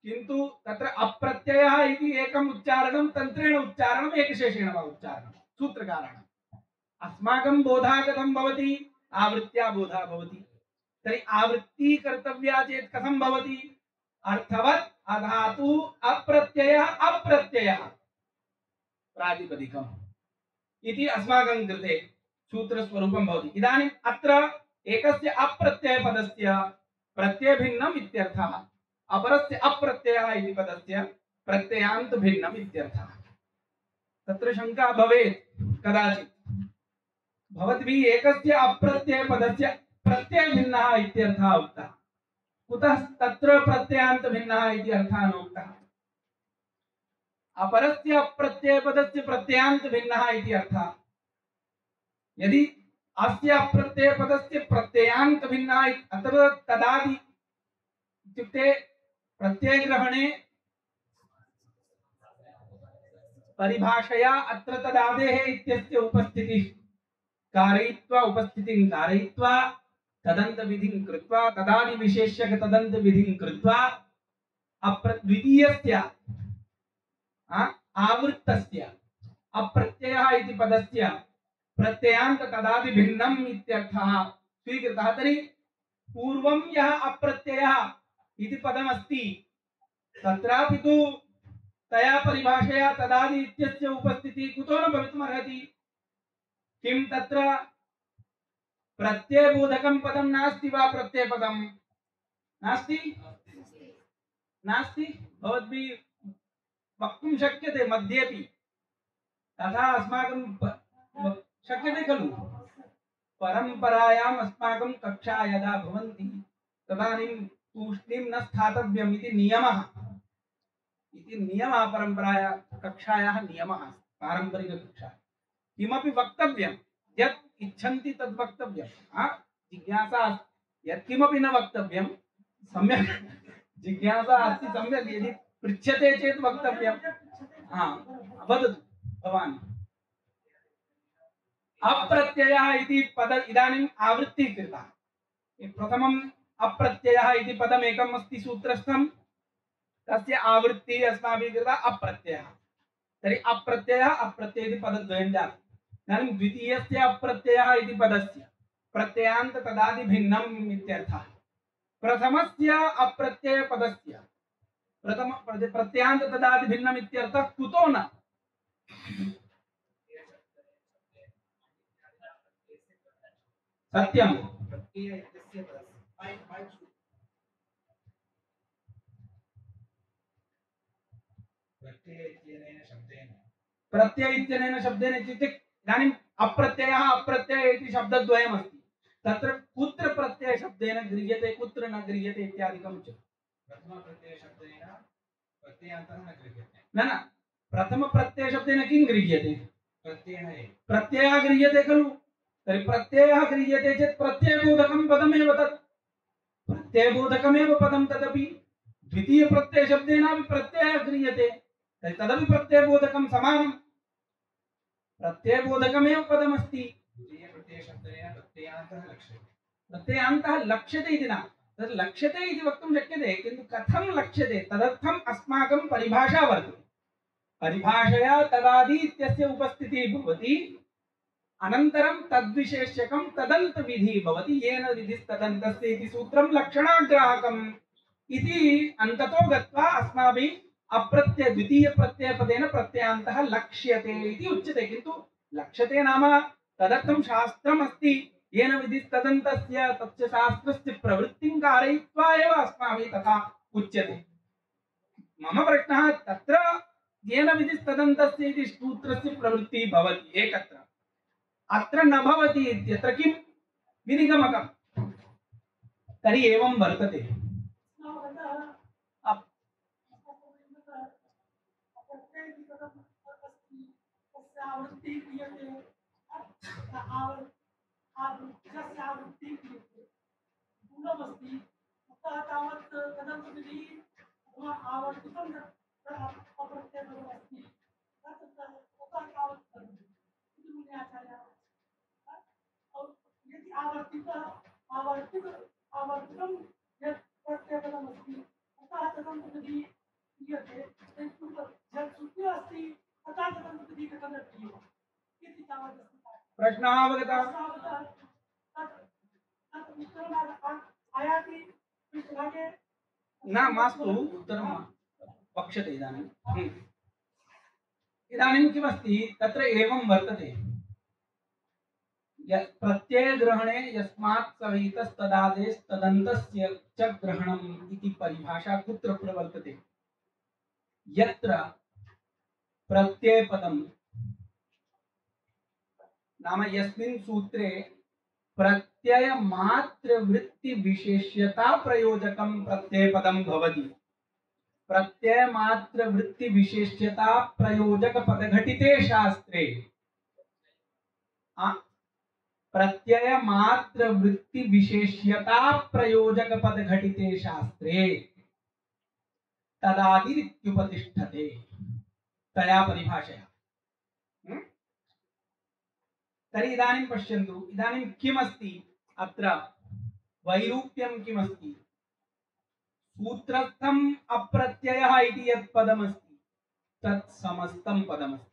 किन्तु तत्र अप्रत्ययः इति एकम् उच्चारणं, तन्त्रेण उच्चारणम्, एकशेषेण वा उच्चारणं सूत्रकाराणाम्। अस्माकं बोधः कथं भवति? आवृत्त्या बोधः भवति। तर्हि आवृत्तिः कर्तव्या चेत् कथं भवति? अर्थवत् अधातुः अप्रत्ययः प्रातिपदिकम् इति अस्माकं कृते सूत्रस्वरूपं भवति। इदानीम् अत्र एकस्य अप्रत्ययपदस्य प्रत्ययभिन्नम् इत्यर्थः, अपरस्य अप्रत्ययः इति पदस्य प्रत्ययान्त भिन्नम् इत्यर्थः। तत्र शङ्का भवेत् कदाचित्, भवद्भिः एकस्य अप्रत्ययपदस्य प्रत्ययभिन्नः इत्यर्थः उक्तः, कुतः तत्र प्रत्ययान्त भिन्नः इति अर्थः नोक्तः? अपरस्य अप्रत्ययपदस्य प्रत्ययान्त भिन्नः इति अर्थः। यदि अस्य अप्रत्ययपदस्य प्रत्ययान्त भिन्नः अत्र तदादि इत्युक्ते प्रत्ययग्रहणे परिभाषया अत्र तदादेः इत्यस्य उपस्थितिः कारयित्वा, उपस्थितिं कारयित्वा, तदन्तविधिं कृत्वा, तदादि विशेष्यक तदन्तविधिं कृत्वा, द्वितीयस्य आवृत्तस्य अप्रत्ययः इति पदस्य प्रत्ययान्त तदादि भिन्नम् इत्यर्थः स्वीकृतः। तर्हि पूर्वं यः अप्रत्ययः इति पदमस्ति तत्रापि तु तया परिभाषया तदादि इत्यस्य उपस्थितिः कुतो न भवितुमर्हति? किं तत्र प्रत्ययबोधकं पदं नास्ति वा? प्रत्ययपदं नास्ति? नास्ति भवद्भिः वक्तुं शक्यते मध्येपि, तथा अस्माकं शक्यते खलु? परम्परायाम् अस्माकं कक्षा यदा भवन्ति तदानीं तूष्णीं न स्थातव्यम् इति नियमः, परम्पराया कक्षायाः नियमः, पारम्परिककक्षा। किमपि वक्तव्यं, यत् इच्छन्ति तद् वक्तव्यं। जिज्ञासा यत्किमपि न वक्तव्यं, सम्यक् जिज्ञासा अस्ति, सम्यक् यदि पृच्छ्यते चेत् वक्तव्यं। वदतु भवान्। अप्रत्ययः इति पद इदानीम् आवृत्तिः कृता। प्रथमम् अप्रत्ययः इति पदमेकम् अस्ति सूत्रस्थं, तस्य आवृत्तिः अस्माभिः कृता अप्रत्ययः। तर्हि अप्रत्ययः अप्रत्यय इति पदद्वयं जातम्। इदानीं द्वितीयस्य अप्रत्ययः इति पदस्य प्रत्ययान्त तदादि भिन्नम् इत्यर्थः। प्रथमस्य अप्रत्ययपदस्य प्रत्ययान्त तदादि भिन्नम् इत्यर्थः कुतो न? सत्यं प्रत्यय इत्यनेन शब्देन इत्युक्ते इदानीम् अप्रत्ययः अप्रत्यय इति शब्दद्वयमस्ति, तत्र कुत्र प्रत्यय शब्देन गृह्यते कुत्र न गृह्यते इत्यादिकम् उच्यते। प्रथमप्रत्यय शब्देन प्रत्ययान्तः न गृह्यते। न प्रथमप्रत्यय शब्देन किं गृह्यते? प्रत्ययः गृह्यते खलु। तर्हि प्रत्ययः गृह्यते चेत् प्रत्ययबोधकं पदमेव तत्, प्रत्ययबोधकमेव पदं तदपि। द्वितीयप्रत्ययशब्देनापि प्रत्ययः गृह्यते, तर्हि तदपि प्रत्ययबोधकं समानं, प्रत्ययबोधकमेव पदमस्ति। प्रत्ययान्तः लक्ष्यते इति न, तद् लक्ष्यते इति वक्तुं शक्यते, किन्तु कथं लक्ष्यते तदर्थम् अस्माकं परिभाषा वर्तते। परिभाषया तदादि इत्यस्य उपस्थितिः भवति, अनन्तरं तद्विशेष्यकं तदन्तविधिः भवति, येन विधिस्तदन्तस्य इति सूत्रं लक्षणाग्राहकम् इति अन्ततो गत्वा अस्माभिः अप्रत्यय द्वितीय प्रत्ययपदेन प्रत्ययान्तः लक्ष्यते इति उच्यते। किन्तु लक्ष्यते नाम तदर्थं शास्त्रम् अस्ति, येन विधिस्तदन्तस्य तस्य शास्त्रस्य प्रवृत्तिं कारयित्वा एव अस्माभिः तथा उच्यते। मम प्रश्नः तत्र येन विधिस्तदन्तस्य इति सूत्रस्य प्रवृत्तिः भवति एकत्र, अत्र न भवति इत्यत्र किं विनिगमकम्? तर्हि एवं वर्तते। प्रश्नः अवगतः? न मास्तु उत्तरं वक्ष्यते इदानीं। इदानीं किमस्ति तत्र एवं वर्तते, प्रत्ययग्रहणे यस्मात् सहितस्तदादेस्तदन्तस्य च ग्रहणम् इति परिभाषा कुत्र प्रवर्तते? यत्र प्रत्ययपदं नाम यस्मिन् सूत्रे प्रत्यय मात्र वृत्ति विशेष्यता प्रयोजकं प्रत्ययपदं भवति। प्रत्यय मात्र वृत्ति विशेष्यता प्रयोजक पदघटिते शास्त्रे प्रत्यय मात्र वृत्ति विशेष्यता प्रयोजक पदघटिते शास्त्रे तदादिरित्युपतिष्ठते तया परिभाषया। तर्हि इदानीं पश्यन्तु, इदानीं किमस्ति अत्र वैरूप्यं किमस्ति? सूत्रस्थम् अप्रत्ययः इति यत् पदमस्ति तत् समस्तं पदमस्ति।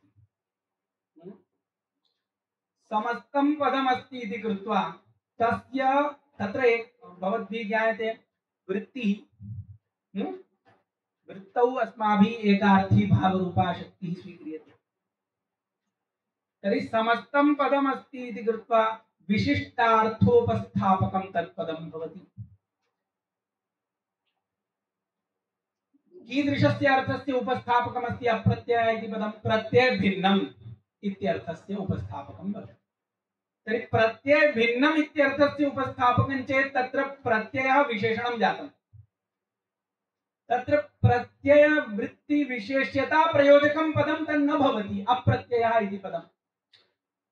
समस्तं पदमस्ति इति कृत्वा तस्य तत्र भवद्भिः ज्ञायते वृत्तिः, वृत्तौ अस्माभिः एकार्थी भावरूपा शक्तिः स्वीक्रियते। तर्हि समस्तं पदमस्ति इति कृत्वा विशिष्टार्थोपस्थापकं तत्पदं भवति। कीदृशस्य अर्थस्य उपस्थापकमस्ति अप्रत्ययः इति पदं? प्रत्यय भिन्नम् इत्यर्थस्य उपस्थापकं भवति। तर्हि प्रत्यय भिन्नम् इत्यर्थस्य उपस्थापकं चेत् तत्र प्रत्ययः विशेषणं जातम्। तत्र प्रत्यय वृत्ति विशेष्यता प्रयोजकं पदं तन्न भवति, अप्रत्ययः इति पदम्।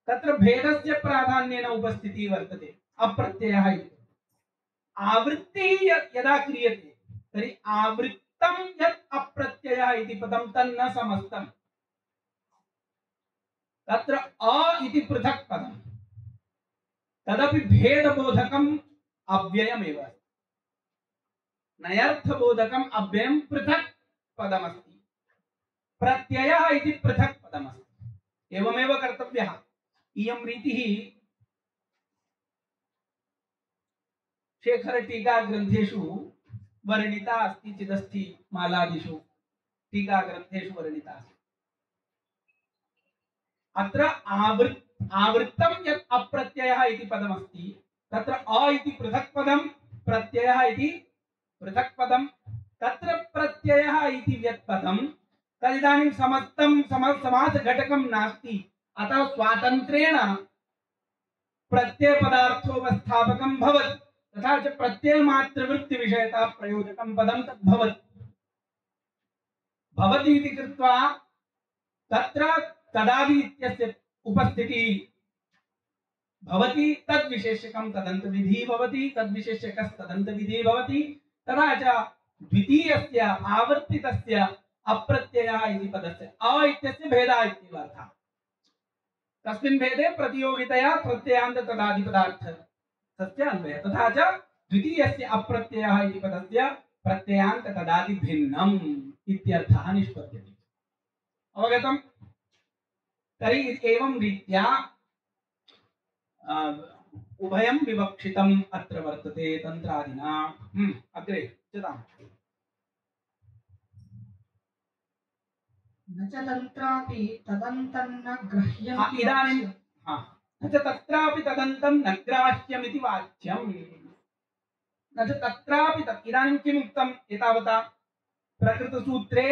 तत्र भेदस्य प्राधान्येन उपस्थितिः वर्तते अप्रत्ययः इति। आवृत्तिः यदा क्रियते तर्हि आवृत्तं यत् अप्रत्ययः इति पदं तन्न समस्तम्। तत्र अ इति पृथक् पदं, तदपि भेदबोधकम् अव्ययमेव। नयर्थबोधकम् अव्ययं पृथक् पदमस्ति, प्रत्ययः इति पृथक् पदमस्ति। एवमेव कर्तव्यः। इयं रीतिः शेखर टीका ग्रंथेषु वर्णिता अस्ति चिदस्ति मालादिषु टीका ग्रंथेषु वर्णिता अस्ति। अत्र आवृत्तं यत् अप्रत्ययः इति पदमस्ति तत्र अ इति पृथक् पदं, प्रत्ययः इति पृथक् पदं। तत्र प्रत्ययः इति यत् पदं तदिदानीं समस्तं समासघटकं नास्ति, अतः स्वातन्त्र्येण प्रत्ययपदार्थोपस्थापकं भवति। तथा च प्रत्ययमात्रवृत्तिविषयता प्रयोजकं पदं तद् भवति इति कृत्वा तत्र तदादि इत्यस्य उपस्थितिः भवति। तद्विशेषकं तदन्तविधिः भवति, तद्विशेषकस्तदन्तविधिः भवति। तथा च द्वितीयस्य आवर्तितस्य अप्रत्ययः इति पदस्य अ इत्यस्य भेदः इत्येव अर्थः। तस्मिन् भेदे प्रतियोगितया प्रत्ययान्त तदादिपदार्थ तस्य अन्वयः। तथा च द्वितीयस्य अप्रत्ययः इति पदस्य प्रत्ययान्त तदादि भिन्नम् इत्यर्थः निष्पद्यते। अवगतम्? तर्हि एवं रीत्या उभयं विवक्षितम् अत्र वर्तते तन्त्रादिना। अग्रे उच्यताम्। न च तत्रापि तदन्तन्न ग्रह्यं हाँ, इदानीं हाँ न च तत्रापि तदन्तं न ग्राह्यमिति वाच्यम्। न च तत्रापि इदानीं किम् उक्तम् एतावता प्रकृतसूत्रे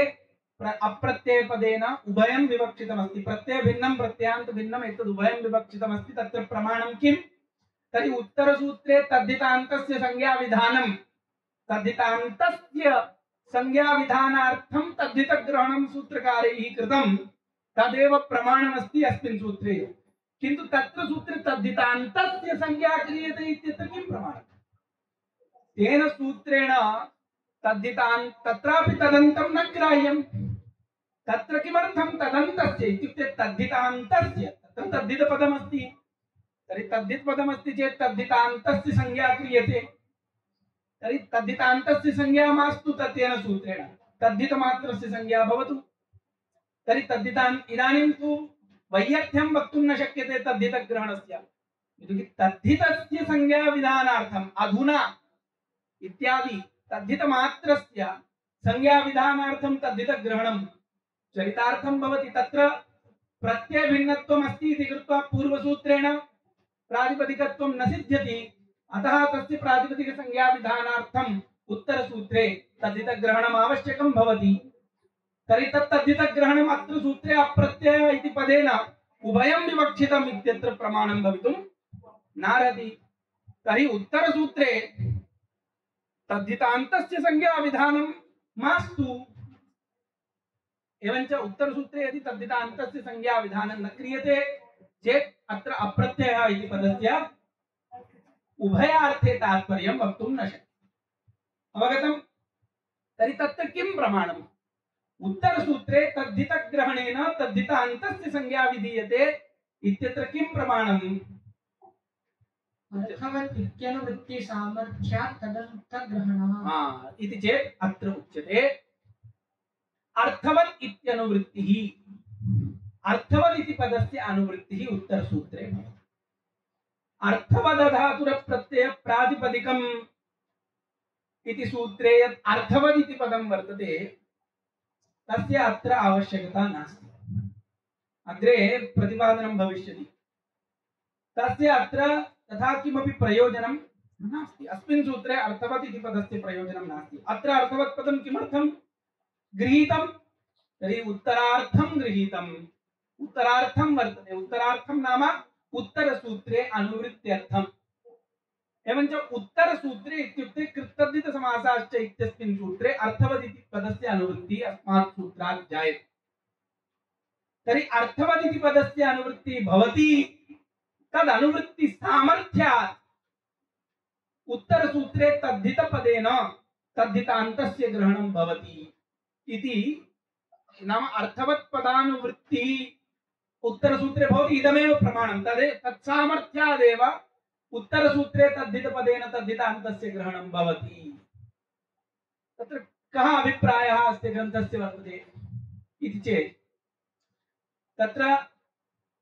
अप्रत्ययपदेन उभयं विवक्षितमस्ति। प्रत्यय भिन्नं प्रत्ययान्त भिन्नम् एतद् उभयं विवक्षितमस्ति। तत्र प्रमाणं किम्? तर्हि उत्तरसूत्रे तद्धितान्तस्य संज्ञाविधानं तद्धितान्तस्य संज्ञाविधानार्थं तद्धितग्रहणं सूत्रकारैः कृतं तदेव प्रमाणमस्ति अस्मिन् सूत्रे। किन्तु तत्र सूत्रे तद्धितान्तस्य संज्ञा क्रियते इत्यत्र किं प्रमाणम्? तेन सूत्रेण तद्धितान् तत्रापि तदन्तं न ग्राह्यम्। तत्र किमर्थं तदन्तस्य इत्युक्ते तद्धितान्तस्य तत्र तद्धितपदमस्ति। तर्हि तद्धितपदमस्ति चेत् तद्धितान्तस्य संज्ञा क्रियते। तर्हि तद्धितान्तस्य संज्ञा मास्तु तेन सूत्रेण तद्धितमात्रस्य संज्ञा भवतु। तर्हि तद्धितान्त इदानीं तु वैयर्थ्यं वक्तुं न शक्यते तद्धितग्रहणस्य। इत्युक्ते तद्धितस्य संज्ञाविधानार्थम् अधुना इत्यादि तद्धितमात्रस्य संज्ञाविधानार्थं तद्धितग्रहणं चरितार्थं भवति। तत्र प्रत्ययभिन्नत्वम् अस्ति इति कृत्वा पूर्वसूत्रेण प्रातिपदिकत्वं न सिद्ध्यति। अतः तस्य प्रातिपदिकसंज्ञाविधानार्थम् उत्तरसूत्रे तद्धितग्रहणम् आवश्यकं भवति। तर्हि तत् तद्धितग्रहणम् अत्र सूत्रे अप्रत्यय इति पदेन उभयं विवक्षितम् इत्यत्र प्रमाणं भवितुं नार्हति। तर्हि उत्तरसूत्रे तद्धितान्तस्य संज्ञाविधानं मास्तु। एवञ्च उत्तरसूत्रे यदि तद्धितान्तस्य संज्ञाविधानं न क्रियते चेत् अत्र अप्रत्ययः इति पदस्य उभयार्थे तात्पर्यं वक्तुं न शक्यते। अवगतम्? तर्हि तत्र किं प्रमाणम्? उत्तरसूत्रे तद्धितग्रहणेन तद्धितान्तस्य संज्ञा विधीयते इत्यत्र किं प्रमाणम्? अर्थवत् इत्यनुवृत्ति सामर्थ्यात् तदन्तग्रहणः। इति चेत् अत्र उच्यते अर्थवत् इत्यनुवृत्तिः। अर्थवत् इति पदस्य अनुवृत्तिः उत्तरसूत्रे भवति। अर्थवदधातुरप्रत्यय प्रातिपदिकम् इति सूत्रे यत् अर्थवत् इति पदं वर्तते तस्य अत्र आवश्यकता नास्ति। अग्रे प्रतिपादनं भविष्यति। तस्य अत्र तथा किमपि प्रयोजनं नास्ति। अस्मिन् सूत्रे अर्थवत् इति पदस्य प्रयोजनं नास्ति। अत्र अर्थवत् पदं किमर्थं गृहीतं? तर्हि उत्तरार्थं गृहीतम्। उत्तरार्थं वर्तते। उत्तरार्थं नाम उत्तरसूत्रे अनुवृत्त्यर्थम्। एवञ्च उत्तरसूत्रे इत्युक्ते कृत्तद्धितसमासाश्च इत्यस्मिन् सूत्रे अर्थवत् इति पदस्य अनुवृत्तिः अस्मात् सूत्रात् जायते। तर्हि अर्थवत् इति पदस्य अनुवृत्तिः भवति। तद् अनुवृत्ति सामर्थ्यात् उत्तरसूत्रे तद्धितपदेन तद्धितान्तस्य ग्रहणं भवति इति नाम अर्थवत् पदानुवृत्तिः उत्तरसूत्रे भवति। इदमेव प्रमाणं। तत्सामर्थ्यादेव उत्तरसूत्रे तद्धितपदेन तद्धितान्तस्य ग्रहणं भवति। तत्र कः अभिप्रायः अस्य ग्रन्थस्य वर्तते इति चेत् तत्र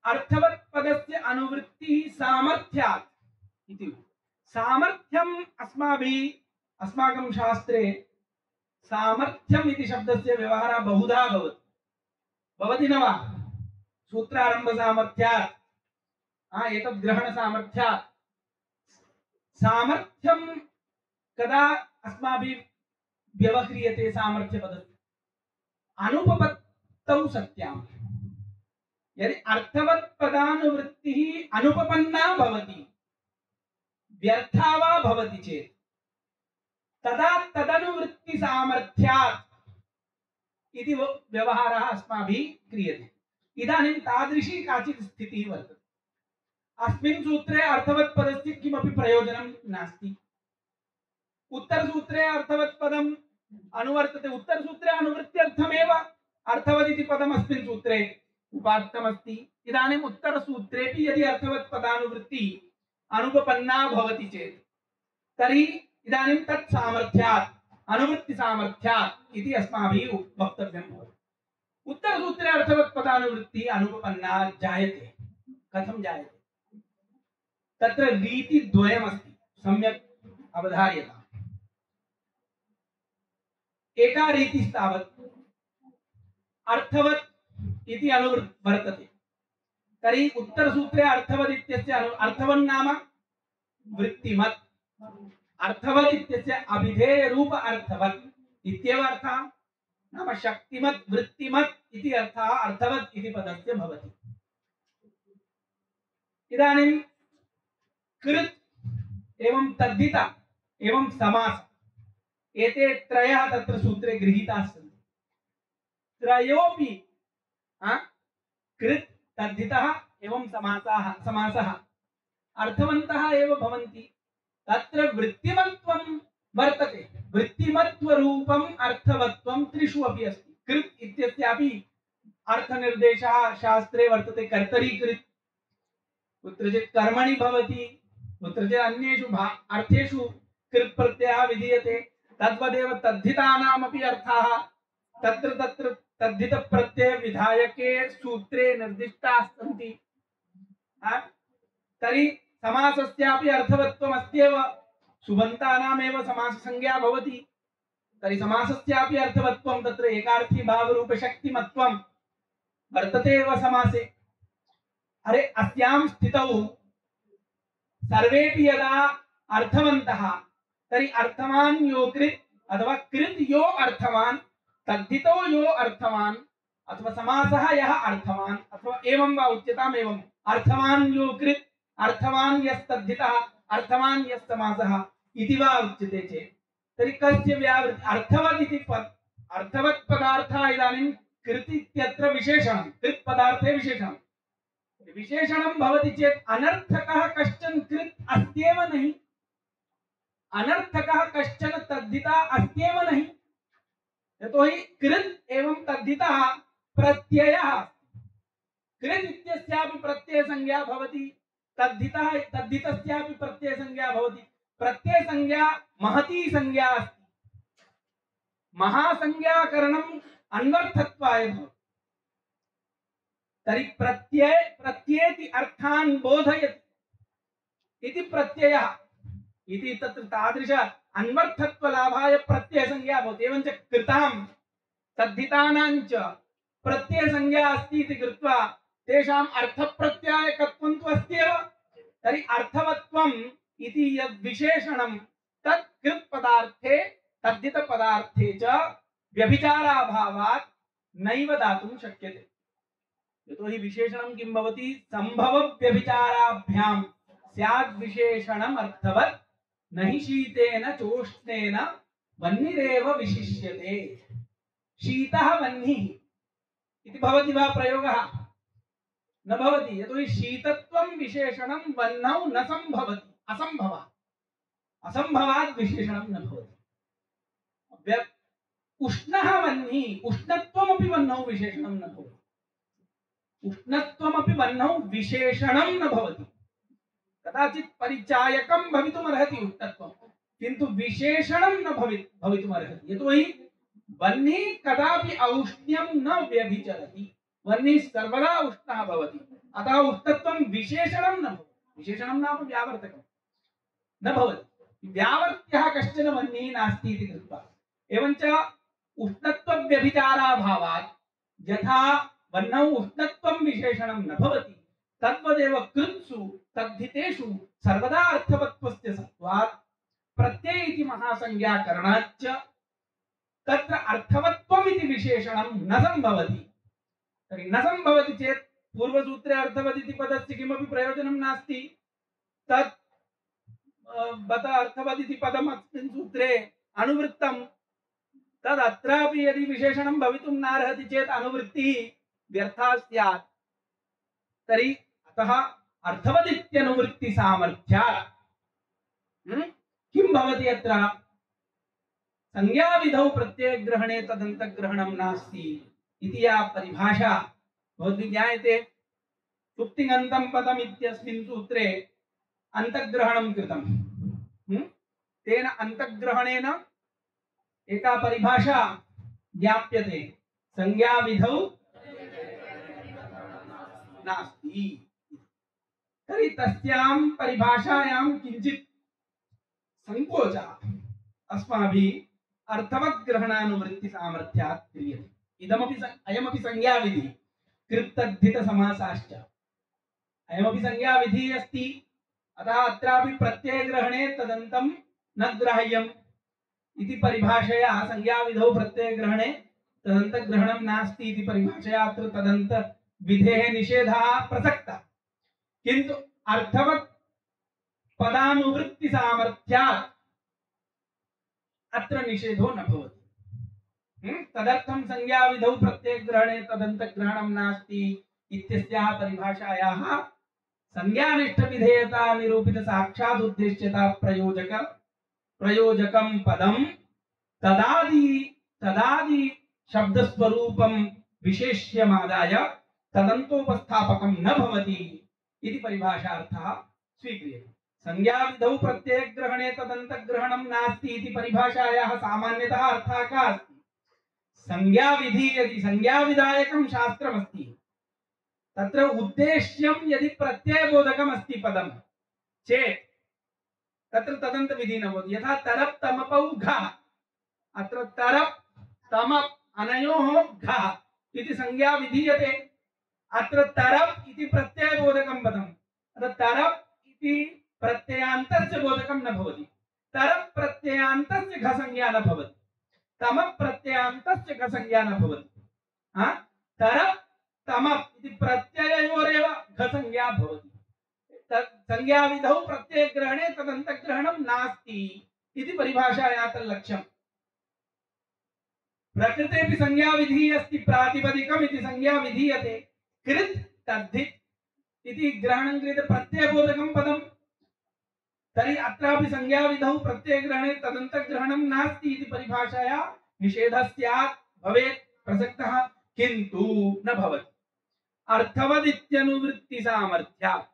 अर्थवत् पदस्य अनुवृत्तिः सामर्थ्यात् इति। सामर्थ्यम् अस्माकं शास्त्रे सामर्थ्यम् इति शब्दस्य व्यवहारः बहुधा भवति न वा? सूत्रारंभ सामर्थ्यात् एतद् ग्रहण सामर्थ्यात्। सामर्थ्यं कदा अस्माभिः व्यवह्रियते? सामर्थ्यपदस्य अनुपपत्तौ सत्याम्। यदि अर्थवत् पदानुवृत्तिः अनुपपन्ना भवति, व्यर्था वा भवति चेत् तदा तदनुवृत्ति सामर्थ्यात् इति व्यवहारः अस्माभिः क्रियते। इदानीं तादृशी काचित् स्थितिः वर्तते। अस्मिन् सूत्रे अर्थवत् पदस्य किमपि प्रयोजनं नास्ति। उत्तरसूत्रे अर्थवत् पदम् अनुवर्तते। उत्तरसूत्रे अनुवृत्त्यर्थमेव अर्थवत् इति पदम् अस्मिन् सूत्रे उपात्तमस्ति। इदानीम् उत्तरसूत्रेपि यदि अर्थवत् पदानुवृत्तिः अनुपपन्ना भवति चेत् तर्हि इदानीं तत् सामर्थ्यात् अनुवृत्ति सामर्थ्यात् इति अस्माभिः वक्तव्यं भवति। उत्तरसूत्रे अर्थवत् पदानुवृत्तिः अनुपपन्ना जायते। कथं जायते? तत्र रीतिद्वयमस्ति। सम्यक् अवधार्यताम्। एका रीतिस्तावत् अर्थवत् इति अनुवर्तते। तर्हि उत्तरसूत्रे अर्थवत् इत्यस्य अर्थवन् नाम वृत्तिमत्, अर्थवत् इत्यस्य अभिधेय रूप अर्थवत् इत्येव अर्थः, नाम शक्तिमत् वृत्तिमत् इति अर्थः अर्थवत् इति पदस्य भवति। इदानीं कृत् एवं तद्धिता एवं समास एते त्रयः तत्र सूत्रे गृहीताः सन्ति। त्रयोपि कृत् तद्धितः एवं समासः अर्थवन्तः एव भवन्ति। तत्र वृत्तिमत्वं वर्तते, वृत्तिमत्वरूपम् अर्थवत्वं त्रिषु अपि अस्ति। कृत् इत्यस्यापि अर्थनिर्देशः शास्त्रे वर्तते, कर्तरी कृत्, कुत्रचित् कर्मणि भवति, कुत्रचित् अन्येषु अर्थेषु कृत् प्रत्ययः विधीयते। तद्वदेव तद्धितानामपि अर्थाः तत्र तत्र तद्धित प्रत्यय विधायके सूत्रे निर्दिष्टाः सन्ति। तर्हि समासस्यापि अर्थवत्वम् अस्त्येव, सुबन्तानामेव समाससंज्ञा भवति। तर्हि समासस्यापि अर्थवत्वं तत्र एकार्थी भावरूपशक्तिमत्वं वर्तते एव समासे। अरे अस्यां स्थितौ सर्वेपि यदा अर्थवन्तः तर्हि अर्थवान् यो कृत् अथवा कृत् यो अर्थवान्, तद्धितो यो अर्थवान् अथवा समासः यः अर्थवान्, अथवा एवं वा उच्यताम्, एवं अर्थवान् यो कृत् अर्थवान् यस्तद्धितः अर्थवान् यस्समासः इति वा उच्यते चेत् तर्हि कस्य व्यावृत्ति अर्थवत् इति अर्थवत् पदार्थः इदानीं कृत् इत्यत्र विशेषणं, कृत् पदार्थे विशेषणं, विशेषणं भवति चेत् अनर्थकः कश्चन कृत् अस्त्येव नहि, अनर्थकः कश्चन तद्धिता अस्त्येव नहि। यतोहि कृत् एवं तद्धितः प्रत्ययः, कृत् इत्यस्यापि प्रत्यय संज्ञा भवति, तद्धितः तद्धितस्यापि प्रत्यय संज्ञा भवति। प्रत्यय संज्ञा महती संज्ञा अस्ति, महासंज्ञाकरणम् अन्वर्थत्वाय भवति। तर्हि प्रत्येति अर्थान् बोधयति इति प्रत्ययः इति तत्र तादृश अन्वर्थत्वलाभाय प्रत्यय संज्ञा भवति। एवञ्च कृतां तद्धितानां च प्रत्यय संज्ञा अस्ति इति कृत्वा तेषाम् अर्थप्रत्यायकत्वं तु अस्त्येव। तर्हि अर्थवत्वम् इति यद् विशेषणं तत् कृत् पदार्थे तद्धित पदार्थे च व्यभिचाराभावात् नैव दातुं शक्यते। यतोहि विशेषणं किं भवति, संभव व्यभिचाराभ्यां स्याद् विशेषणम् अर्थवत् नहि शीतेन चोष्णेन वह्निरेव विशिष्यते। शीतः वह्निः इति भवति वा प्रयोगः? न भवति, यतोहि शीतत्वं विशेषणं वह्नौ न संभवति, असंभवात्, असंभवात् विशेषणं न भवति। उष्णः वह्निः, उष्णत्वमपि वह्नौ विशेषणं न भवति, उष्णत्वमपि वह्नौ विशेषणं न भवति। कदाचित् परिचायकं भवितुमर्हति उष्णत्वं, किन्तु विशेषणं न भवितुमर्हति। यतोहि वह्निः कदापि औष्ण्यं न व्यभिचरति, वह्निः सर्वदा उष्णः भवति, अतः उष्णत्वं विशेषणं न भवति। विशेषणं नाम व्यावर्तकं न भवति, व्यावर्त्यः कश्चन वह्निः नास्ति इति कृत्वा। एवञ्च उष्णत्वव्यभिचाराभावात् यथा वह्नौ उष्णत्वं विशेषणं न भवति, तद्वदेव कृत्सु तद्धितेषु सर्वदा अर्थवत्वस्य सत्त्वात् प्रत्यय इति महासंज्ञाकरणाच्च तत्र अर्थवत्वम् इति विशेषणं न संभवति। तर्हि न संभवति चेत् पूर्वसूत्रे अर्थवत् इति पदस्य किमपि प्रयोजनं नास्ति। तत् बत अर्थवत् इति पदम् अस्मिन् सूत्रे अनुवृत्तं, तद् अत्रापि यदि विशेषणं भवितुं नार्हति चेत् अनुवृत्तिः व्यर्था स्यात्। तर्हि अतः अर्थवत् इत्यनुवृत्ति सामर्थ्यात् किं भवति, अत्र संज्ञाविधौ प्रत्ययग्रहणे तदन्तग्रहणं नास्ति इति या परिभाषा भवद्भिः ज्ञायते। सुप्तिङन्तं पदम् इत्यस्मिन् सूत्रे अन्तग्रहणं कृतं, तेन अन्तग्रहणेन एका परिभाषा ज्ञाप्यते, संज्ञाविधौ नास्ति। तर्हि तस्यां परिभाषायां किञ्चित् संकोचः अस्माभिः अर्थवद्ग्रहणानुवृत्ति सामर्थ्यात् क्रियते। अयमपि संज्ञाविधिः कृत्तद्धितसमासाश्च अयमपि संज्ञाविधिः अस्ति। अतः अत्रापि प्रत्ययग्रहणे तदन्तं न ग्राह्यम् इति परिभाषया संज्ञाविधौ प्रत्ययग्रहणे तदन्तग्रहणं नास्ति इति परिभाषया अत्र तदन्तविधेः निषेधः प्रसक्तः। किन्तु अर्थवत् पदानुवृत्ति सामर्थ्यात् अत्र निषेधो न भवति। तदर्थं संज्ञाविधौ प्रत्ययग्रहणे तदन्तग्रहणं नास्ति इत्यस्याः परिभाषायाः संज्ञानिष्ठविधेयता निरूपित साक्षात् उद्देश्यता प्रयोजकं पदं तदादि शब्दस्वरूपं विशेष्यमादाय तदन्तोपस्थापकं न भवति इति परिभाषार्थः स्वीक्रियते। संज्ञाविधौ प्रत्ययग्रहणे तदन्तग्रहणं नास्ति इति परिभाषायाः सामान्यतः अर्थः कः अस्ति? संज्ञाविधि यदि संज्ञाविधायकं शास्त्रमस्ति तत्र उद्देश्यं यदि प्रत्ययबोधकम् अस्ति पदं चेत् तत्र तदन्तविधिः न भवति। यथा तरप् तमपौ घः, अत्र तरप् तमप् अनयोः घः इति संज्ञा विधीयते। अत्र तरप् इति प्रत्ययबोधकं पदम्, अत्र तरप् इति प्रत्ययान्तस्य बोधकं न भवति। तरप् प्रत्ययान्तस्य घ संज्ञा न भवति, तमप् प्रत्ययान्तस्य घ संज्ञा न भवति। तरप् तमप् इति प्रत्यययोरेव घ संज्ञा भवति। संज्ञाविधौ प्रत्ययग्रहणे तदन्तग्रहणं नास्ति इति परिभाषायाः तल्लक्ष्यम्। प्रकृतेऽपि संज्ञाविधिः अस्ति, प्रातिपदिकम् इति संज्ञा विधीयते। कृत् तद्धित् इति ग्रहणं क्रियते प्रत्ययबोधकं पदं, तर्हि अत्रापि संज्ञाविधौ प्रत्ययग्रहणे तदन्तग्रहणं नास्ति इति परिभाषायाः निषेधः स्यात् भवेत् प्रसक्तः, किन्तु न भवति। अर्थवदित्यनुवृत्ति सामर्थ्यात्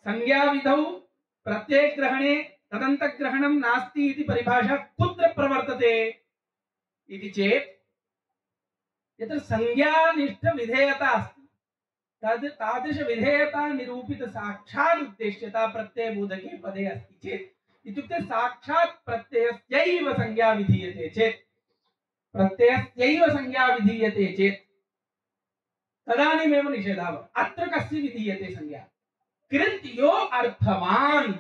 संज्ञाविधौ प्रत्ययग्रहणे तदन्तग्रहणं नास्ति इति परिभाषा कुत्र प्रवर्तते इति चेत् यत्र संज्ञानिष्ठविधेयता अस्ति तादृशविधेयता निरूपित साक्षात् उद्देश्यता प्रत्ययबोधके पदे अस्ति चेत्, इत्युक्ते साक्षात् प्रत्ययस्यैव संज्ञा विधीयते चेत्, प्रत्ययस्यैव संज्ञा विधीयते चेत् तदानीमेव निषेधः। अत्र कस्य विधीयते संज्ञा? कृत् यो अर्थवान्,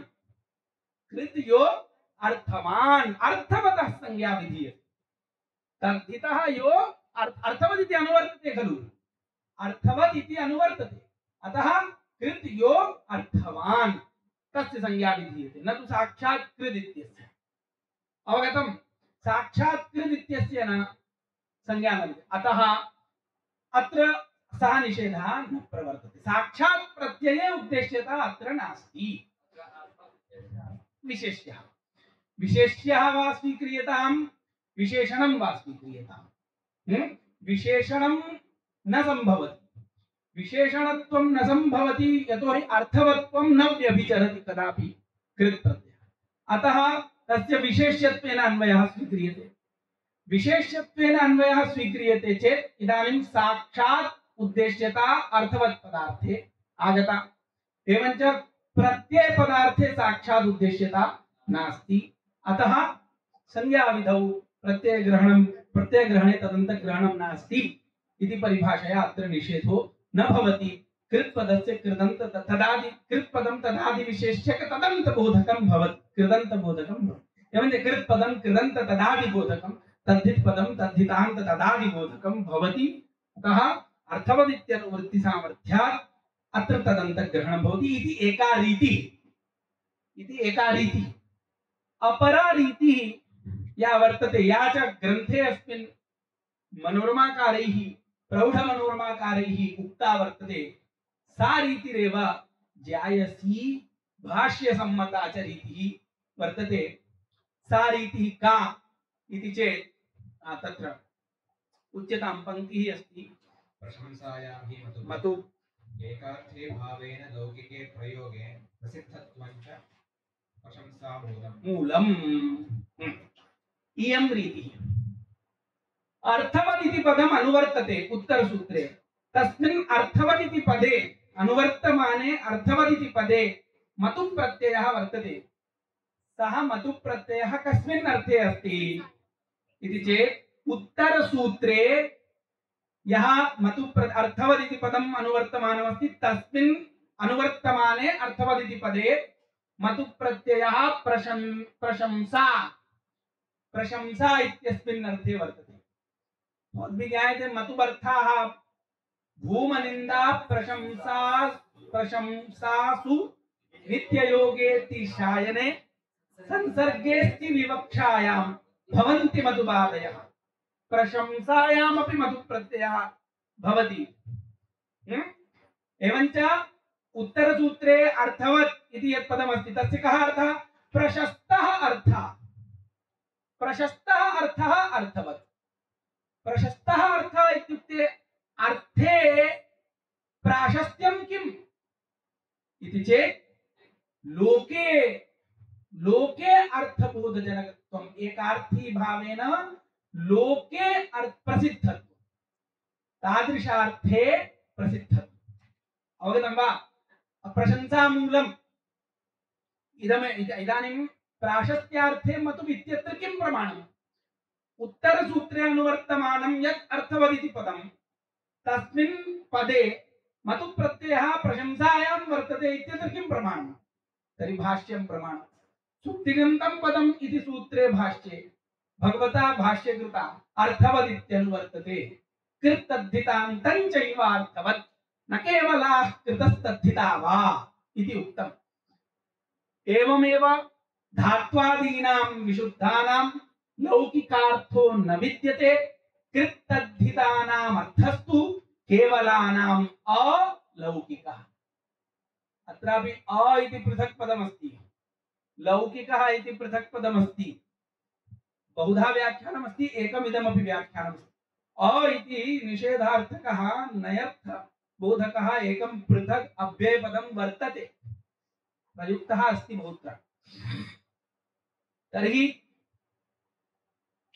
कृत् यो अर्थवान् अर्थवतः संज्ञा विधीयते। तद्धितः यो अर्थवत् इति अनुवर्तते खलु, अर्थवत् इति अनुवर्तते, अतः कृत् यो अर्थवान् तस्य संज्ञा विधीयते, न तु साक्षात् कृत् इत्यस्य। अवगतं? साक्षात् कृत् इत्यस्य न संज्ञा न विधीयते, अतः अत्र सः निषेधः न प्रवर्तते। साक्षात् प्रत्यये उद्देश्यता अत्र नास्ति। विशेष्यः विशेष्यः वा स्वीक्रियतां, विशेषणं वा स्वीक्रियतां, विशेषणं न संभवति, विशेषणत्वं न संभवति, यतोहि अर्थवत्वं न व्यभिचरति कदापि कृत् प्रत्ययः। अतः तस्य विशेष्यत्वेन अन्वयः स्वीक्रियते। विशेष्यत्वेन अन्वयः स्वीक्रियते चेत् इदानीं साक्षात् उद्देश्यता अर्थवत् पदार्थे आगता, एवञ्च प्रत्यय पदार्थे साक्षात् उद्देश्यता नास्ति। अतः संज्ञाविधौ प्रत्ययग्रहणे तदन्तग्रहणं नास्ति इति परिभाषया अत्र निषेधो न भवति। कृत्पदस्य कृदन्त तदादि कृत्पदं तदादि विशेष्यक तदन्तबोधकं भवति, कृदन्तबोधकं भवति। एवञ्च कृत्पदं कृदन्त तदादिबोधकं, तद्धित् पदं तद्धितान्त तदादिबोधकं भवति। अतः अर्थवदित्यनुवृत्ति सामर्थ्यात् अत्र तदन्तग्रहणं भवति इति एका रीतिः, इति एका रीतिः। अपरा रीतिः या वर्तते, या च ग्रन्थे अस्मिन् मनोरमाकारैः प्रौढमनोरमाकारैः उक्ता वर्तते, सा रीतिरेव जायसी भाष्यसम्मता च रीतिः वर्तते। सा रीतिः का इति चेत् तत्र उच्यतां पङ्क्तिः अस्ति, प्रशंसायां हि मतु एकार्थे भावेन लौकिके प्रयोगे प्रसिद्धत्वं च प्रशंसामूलम्। इयं रीतिः। अर्थवत् इति पदम् अनुवर्तते उत्तरसूत्रे, तस्मिन् अर्थवत् इति पदे अनुवर्तमाने अर्थवत् इति पदे मतु प्रत्ययः वर्तते। सः मतु प्रत्ययः कस्मिन् अर्थे अस्ति? इति चेत् उत्तरसूत्रे यः मतु अर्थवद् इति पदम् अनुवर्तमानमस्ति तस्मिन् अनुवर्तमाने अर्थवद् इति पदे मतु प्रत्ययः प्रशंसा प्रशंसा इत्यस्मिन् अर्थे वर्तते। ज्ञायते मतुबर्थाः भूमनिन्दा प्रशंसा प्रशंसासु नित्ययोगेति शायने संसर्गेस्ति विवक्षायां भवन्ति मतुबादयः प्रशंसायामपि मतुप्रत्ययः भवति। एवञ्च उत्तरसूत्रे अर्थवत् इति यत् पदमस्ति तस्य कः अर्थः? प्रशस्तः अर्थः। प्रशस्तः अर्थः अर्थवत्। प्रशस्तः अर्थः इत्युक्ते अर्थे प्राशस्त्यं किम् इति चेत् लोके लोके अर्थबोधजनकत्वम् एकार्थी भावेन लोके प्रसिद्धत्वं तादृशार्थे प्रसिद्धत्वम्। अवगतं वा? प्रशंसामूलम् इदानीं प्राशस्त्यार्थे मतुः इत्यत्र किं प्रमाणम्? उत्तरसूत्रे अनुवर्तमानं यत् अर्थवदिति पदं तस्मिन् पदे मतुः प्रत्ययः प्रशंसायां वर्तते इत्यत्र किं प्रमाणम्? तर्हि भाष्यं प्रमाणम्। सुप्तिगन्तं पदम् इति सूत्रे भाष्ये भगवता भाष्यकृता अर्थवद् इत्यनुवर्तते। कृतद्धितान्तं चैव अर्थवत् न केवलाः कृतस्तद्धिता वा इति उक्तम्। एवमेव धात्वादीनां विशुद्धानां लौकिकार्थो न विद्यते कृतद्धितानाम् अर्थस्तु केवलानाम् अलौकिकः। अत्रापि अ इति पृथक् पदमस्ति, लौकिकः इति पृथक् पदमस्ति। बहुधा व्याख्यानमस्ति, एकमिदमपि व्याख्यानमस्ति। अ इति निषेधार्थकः नयर्थबोधकः एकं पृथक् अव्ययपदं वर्तते, प्रयुक्तः अस्ति बहुत्र। तर्हि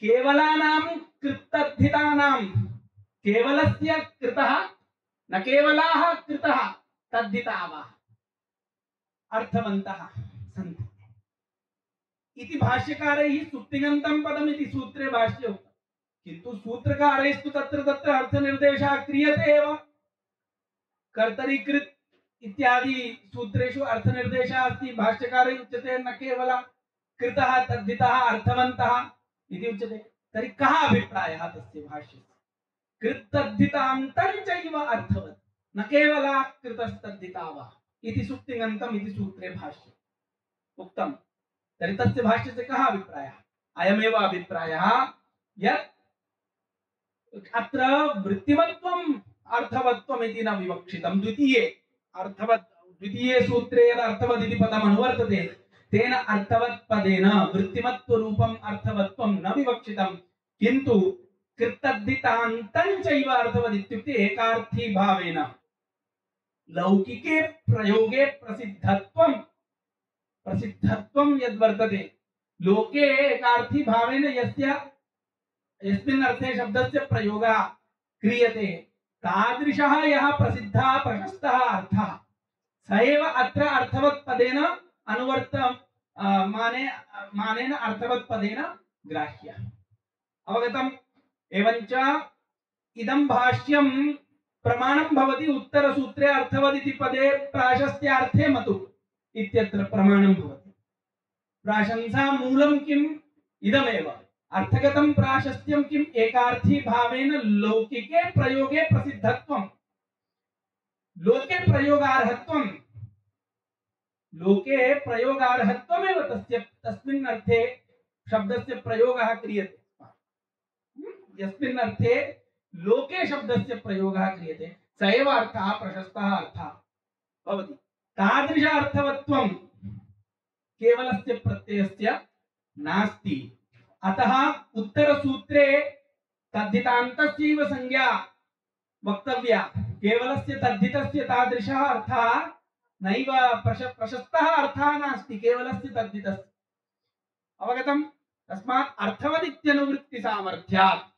केवलानां कृतद्धितानां केवलस्य कृतः न केवलाः कृतः तद्धिता वा अर्थवन्तः सन्ति इति भाष्यकारैः सुप्तिगन्तं पदम् इति सूत्रे भाष्ये उक्तम्। किन्तु सूत्रकारैस्तु तत्र तत्र अर्थनिर्देशः क्रियते एव। कर्तरि कृत् इत्यादि सूत्रेषु अर्थनिर्देशः अस्ति। भाष्यकारैः उच्यते न केवल कृतः तद्धितः अर्थवन्तः इति उच्यते। तर्हि कः अभिप्रायः तस्य भाष्यस्य? कृतद्धितान्तं चैव अर्थवत् न केवला कृतस्तद्धिता वा इति सुप्तिगन्तम् इति सूत्रे भाष्ये उक्तम्। तर्हि तस्य भाष्यस्य कः अभिप्रायः? अयमेव अभिप्रायः यत् अत्र वृत्तिमत्वम् अर्थवत्वम् इति न विवक्षितं। द्वितीये सूत्रे यद् अर्थवत् इति पदम् अनुवर्तते तेन अर्थवत् पदेन वृत्तिमत्वरूपम् अर्थवत्वं न विवक्षितं, किन्तु कृतद्धितान्तं चैव अर्थवत् इत्युक्ते एकार्थी भावेन लौकिके प्रयोगे प्रसिद्धत्वं यद्वर्तते लोके एकार्थी भावेन यस्मिन् अर्थे शब्दस्य प्रयोगः क्रियते तादृशः यः प्रसिद्धः प्रशस्तः अर्थः स एव अत्र अर्थवत् पदेन मानेन अर्थवत् पदेन ग्राह्यः। अवगतम्? एवञ्च इदं भाष्यं प्रमाणं भवति उत्तरसूत्रे अर्थवद् इति पदे प्राशस्त्यार्थे मतुः इत्यत्र प्रमाणं भवति। प्राशंसा मूलं किम्? इदमेव अर्थगतं प्राशस्त्यं किम्? एकार्थी भावेन लौकिके प्रयोगे प्रसिद्धत्वं लोके प्रयोगार्हत्वं लोके प्रयोगार्हत्वमेव तस्मिन् अर्थे शब्दस्य प्रयोगः क्रियते। यस्मिन् अर्थे लोके शब्दस्य प्रयोगः क्रियते स एव अर्थः प्रशस्तः अर्थः भवति। तादृश अर्थवत्वं केवलस्य प्रत्ययस्य नास्ति। अतः उत्तरसूत्रे तद्धितान्तस्यैव संज्ञा वक्तव्या। केवलस्य तद्धितस्य तादृशः अर्थः नैव प्रशस्तः अर्थः नास्ति, केवलस्य तद्धितस्य। अवगतम्? तस्मात् अर्थवद् इत्यनुवृत्ति सामर्थ्यात्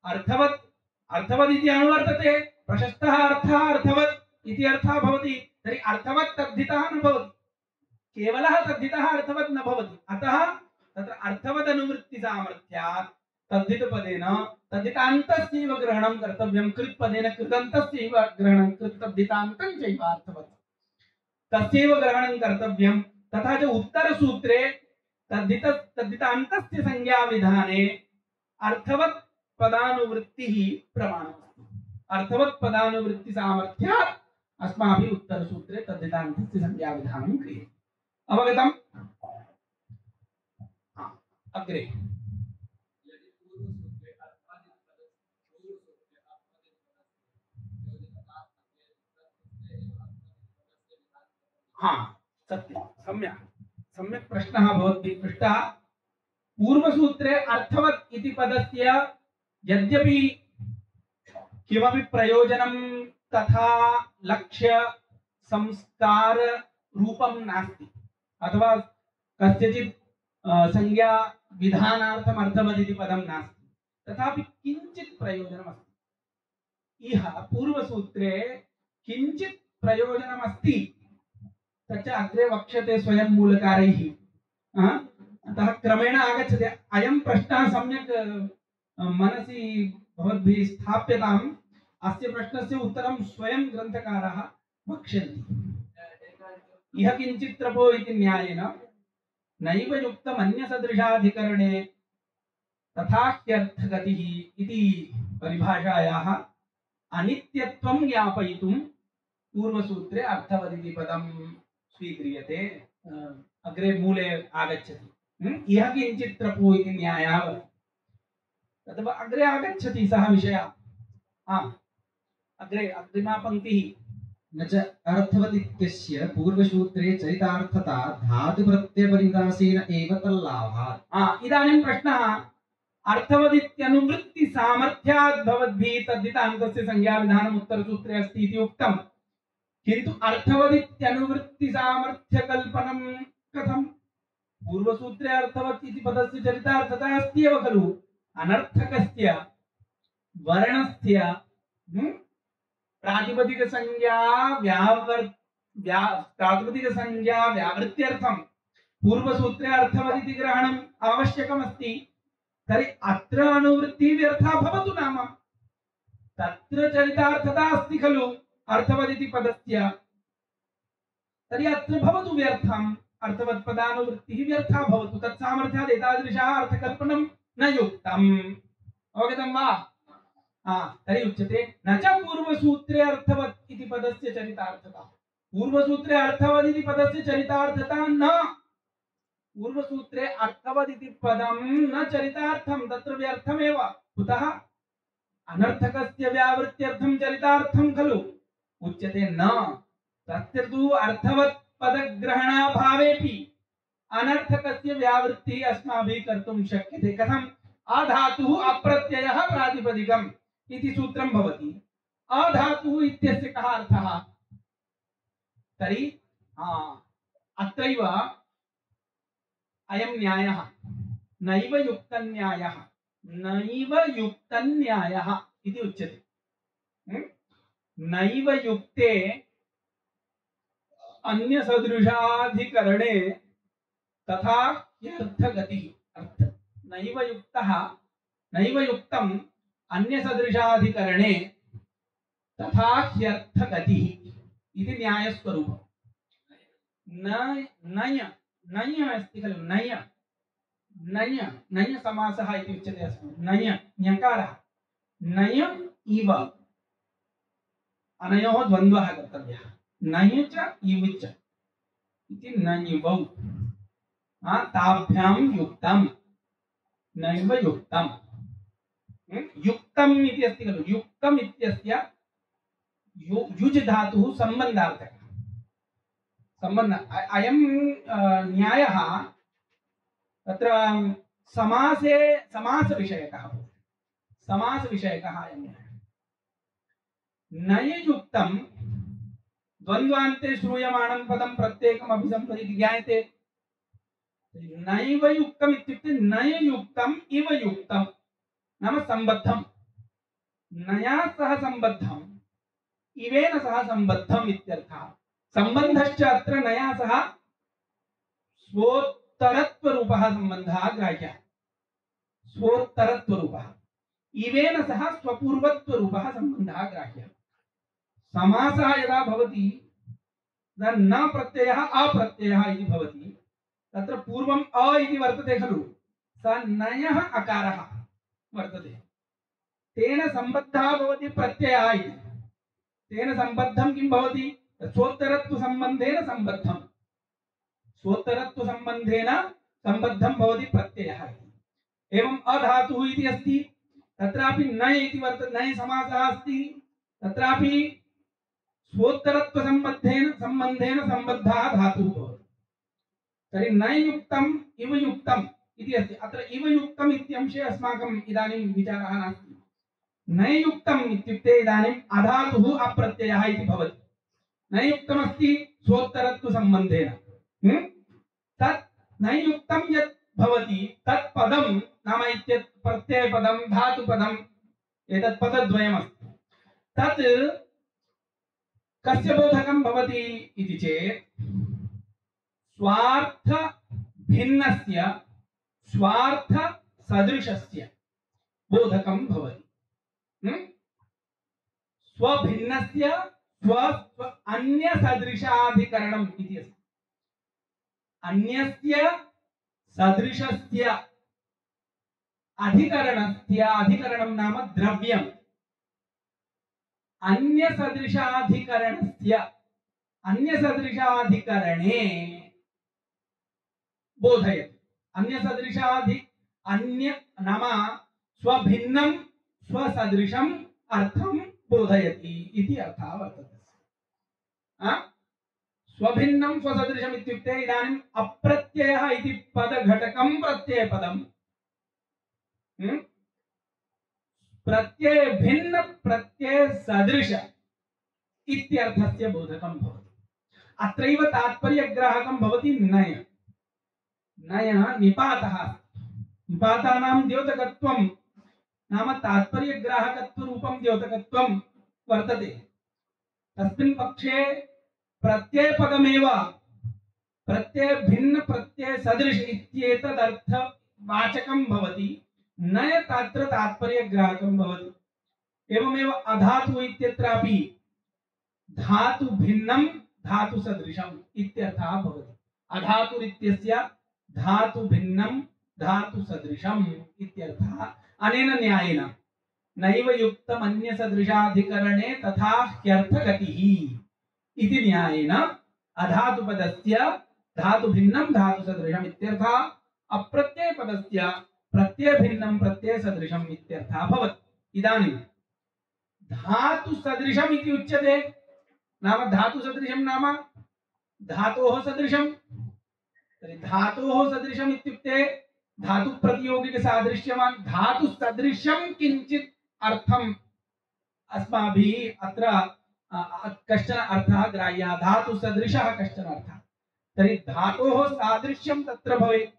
अर्थवद् इति अनुवर्तते, प्रशस्तः अर्थः अर्थवत् इति अर्थः भवति। तर्हि अर्थवत् तद्धितः न भवति, केवलः तद्धितः अर्थवत् न भवति। अतः तत्र अर्थवदनुवृत्तिसामर्थ्यात् तद्धितपदेन तद्धितान्तस्यैव ग्रहणं कर्तव्यं कृत्पदेन कृदन्तस्यैव ग्रहणं कृत्तद्धितान्तं चैव अर्थवत् तस्यैव ग्रहणं कर्तव्यं तथा च उत्तरसूत्रे तद्धितान्तस्य संज्ञाविधाने अर्थवत् पदानुवृत्तिः प्रमाणमस्ति अर्थवत् पदानुवृत्तिसामर्थ्यात् अस्माभिः उत्तरसूत्रे तद्धितान्तस्य संज्ञाविधानं क्रियते अवगतम् अग्रे हाँ सत्यं सम्यक् सम्यक् प्रश्नः भवद्भिः पृष्टः पूर्वसूत्रे अर्थवत् इति पदस्य यद्यपि किमपि प्रयोजनं तथा लक्ष्य संस्कार रूपं नास्ति अथवा कस्यचित् संज्ञा विधानार्थम् अर्थवत् इति पदं नास्ति तथापि किञ्चित् प्रयोजनमस्ति इह पूर्वसूत्रे किञ्चित् प्रयोजनमस्ति तच्च अग्रे वक्ष्यते स्वयं मूलकारैः अतः क्रमेण आगच्छति अयं प्रश्नः सम्यक् मनसि भवद्भिः स्थाप्यताम् अस्य प्रश्नस्य उत्तरं स्वयं ग्रन्थकारः वक्ष्यन्ति इह किञ्चित्रपो इति न्यायेन नैव युक्तमन्यसदृशाधिकरणे तथा ह्यर्थगतिः इति परिभाषायाः अनित्यत्वं ज्ञापयितुं पूर्वसूत्रे अर्थवदिति पदं स्वीक्रियते अग्रे मूले आगच्छति इह किञ्चित्रपो इति न्यायः तद् अग्रे आगच्छति सः विषयः अग्रे अग्रिमा पंक्तिः न च अर्थवदित्यस्य पूर्वसूत्रे चरितार्थता धातुप्रत्ययपरिदासेन एव तल्लाभात् इदानीं प्रश्नः अर्थवदित्यनुवृत्ति सामर्थ्यात् भवद्भिः तद्धितान्तस्य संज्ञाविधानम् उत्तरसूत्रे अस्ति इति उक्तं किन्तु अर्थवदित्यनुवृत्ति सामर्थ्यकल्पनं कथं पूर्वसूत्रे अर्थवत् इति पदस्य चरितार्थता अस्ति एव खलु अनर्थकस्य वर्णस्य प्रातिपदिक संज्ञा व्यावृत्त्यर्थं पूर्वसूत्रे अर्थवदिति ग्रहणम् आवश्यकमस्ति तर्हि अत्र अनुवृत्तिः व्यर्था भवतु नाम तत्र चरितार्थता अस्ति खलु अर्थवदिति पदस्य तर्हि अत्र भवतु व्यर्थम् अर्थवत् पदानुवृत्तिः व्यर्था भवतु तत्सामर्थ्यात् एतादृशः अर्थकल्पनं न युक्तम् अवगतं वा तर्हि उच्यते न च पूर्वसूत्रे अर्थवत् इति पदस्य चरितार्थता पूर्वसूत्रे अर्थवत् इति पदस्य चरितार्थता न पूर्वसूत्रे अर्थवत् इति पदं न चरितार्थं तत्र व्यर्थमेव कुतः अनर्थकस्य व्यावृत्त्यर्थं चरितार्थं खलु उच्यते न तस्य तु अर्थवत् पदग्रहणाभावेपि अनर्थकस्य व्यावृत्तिः अस्माभिः कर्तुं शक्यते कथम् अधातुः अप्रत्ययः प्रातिपदिकम् इति सूत्रं भवति अधातुः इत्यस्य कः अर्थः तर्हि अत्रैव अयं न्यायः नैव युक्तन्यायः इति उच्यते नैव युक्ते अन्यसदृशाधिकरणे तथा ह्यर्थगतिः अर्थ नैव युक्तम् अन्यसदृशाधिकरणे तथा ह्यर्थगतिः इति न्यायस्वरूपम् नय अस्ति खलु नय समासः इति उच्यते अस्माभिः नय ञकारः नय इव अनयोः द्वन्द्वः कर्तव्यः नय च इव च इति नञ्वौ ताभ्यां युक्तं नैव युक्तं युक्तम् इति अस्ति खलु युक्तम् इत्यस्य युज् धातुः सम्बन्धार्थकः संबंध अयं न्यायः तत्र समास विषयकः अयं न्यायः नययुक्तं द्वन्द्वान्ते श्रूयमाणं पदं प्रत्येकम् अभिसम्पदिति ज्ञायते नैव युक्तम् इत्युक्ते नययुक्तम् इव युक्तं नाम सम्बद्धं नया सह सम्बद्धं इवेन सह सम्बद्धम् इत्यर्थः सम्बन्धश्च अत्र नया सह स्वोत्तरत्वरूपः सम्बन्धः ग्राह्यः। स्वोत्तरत्वरूपः इवेन सह स्वपूर्वत्वरूपः सम्बन्धः ग्राह्यः। समासः यदा भवति तदा न प्रत्ययः अप्रत्ययः इति भवति। तत्र पूर्वम् अ इति वर्तते खलु, स नयः अकारः वर्तते, तेन सम्बद्धः भवति प्रत्ययः इति। तेन सम्बद्धं किं भवति? स्वोत्तरत्वसम्बन्धेन सम्बद्धं, स्वोत्तरत्वसम्बन्धेन सम्बद्धं भवति प्रत्ययः इति। एवं अधातुः इति अस्ति, तत्रापि नय इति वर्तते, नय समासः अस्ति, तत्रापि स्वोत्तरत्वसम्बन्धेन सम्बद्धः धातुः भवति। तर्हि नयुक्तम् इव युक्तम् इति अस्ति। अत्र इव युक्तम् इत्यंशे अस्माकम् इदानीं विचारः नास्ति। नयुक्तम् इत्युक्ते इदानीम् अधातुः अप्रत्ययः इति भवति। नयुक्तमस्ति स्वोत्तरत्वसम्बन्धेन, तत् नयुक्तं यत् भवति तत् पदं नाम इत्यत् प्रत्ययपदं धातुपदम् एतत् पदद्वयमस्ति। तत् कस्य बोधकं भवति इति चेत् स्वार्थ भिन्नस्य स्वार्थ सदृशस्य बोधकं भवति। स्वभिन्नस्य अन्य सदृशाधिकरणम् इति अस्ति। अन्यस्य सदृशस्य अधिकरणं नाम द्रव्यम्। अन्यसदृशाधिकरणे बोधयति। अन्य नाम स्वभिन्नं स्वसदृशम् अर्थं बोधयति इति अर्थः वर्तते। स्वभिन्नं स्वसदृशम् इत्युक्ते इदानीम् अप्रत्ययः इति पदघटकं प्रत्ययपदं प्रत्यय भिन्न प्रत्यय सदृश इत्यर्थस्य बोधकं भवति। अत्रैव तात्पर्यग्राहकं भवति नय। नय निपातः। निपातानां द्योतकत्वं नाम तात्पर्यग्राहकत्वरूपं द्योतकत्वं वर्तते। तस्मिन् पक्षे प्रत्ययपदमेव प्रत्यय भिन्न प्रत्यय सदृश इत्येतदर्थवाचकं भवति। नय तत्र तात्पर्यग्राहकं भवति। एवमेव अधातु इत्यत्रापि धातु भिन्नं धातु सदृशम् इत्यर्थः भवति। अधातुरित्यस्य धातु भिन्नं धातु सदृशम् इत्यर्थः। अनेन न्यायेन नैव युक्तम् अन्य सदृशाधिकरणे तथा ह्यर्थगतिः इति न्यायेन अधातुपदस्य धातु भिन्नं धातु सदृशम् इत्यर्थः, अप्रत्ययपदस्य प्रत्यय भिन्नं प्रत्यय सदृशम् इत्यर्थः भवति। इदानीं धातु सदृशम् इति उच्यते। नाम धातु सदृशं नाम धातोः सदृशं। तर्हि धातोः सदृशम् इत्युक्ते धातु प्रतियोगिक सादृश्यवान् धातु सदृशं किञ्चित् अर्थम् अस्माभिः अत्र कश्चन अर्थः ग्राह्यः। धातु सदृशः कश्चन अर्थः। तर्हि धातोः सादृश्यं तत्र भवेत्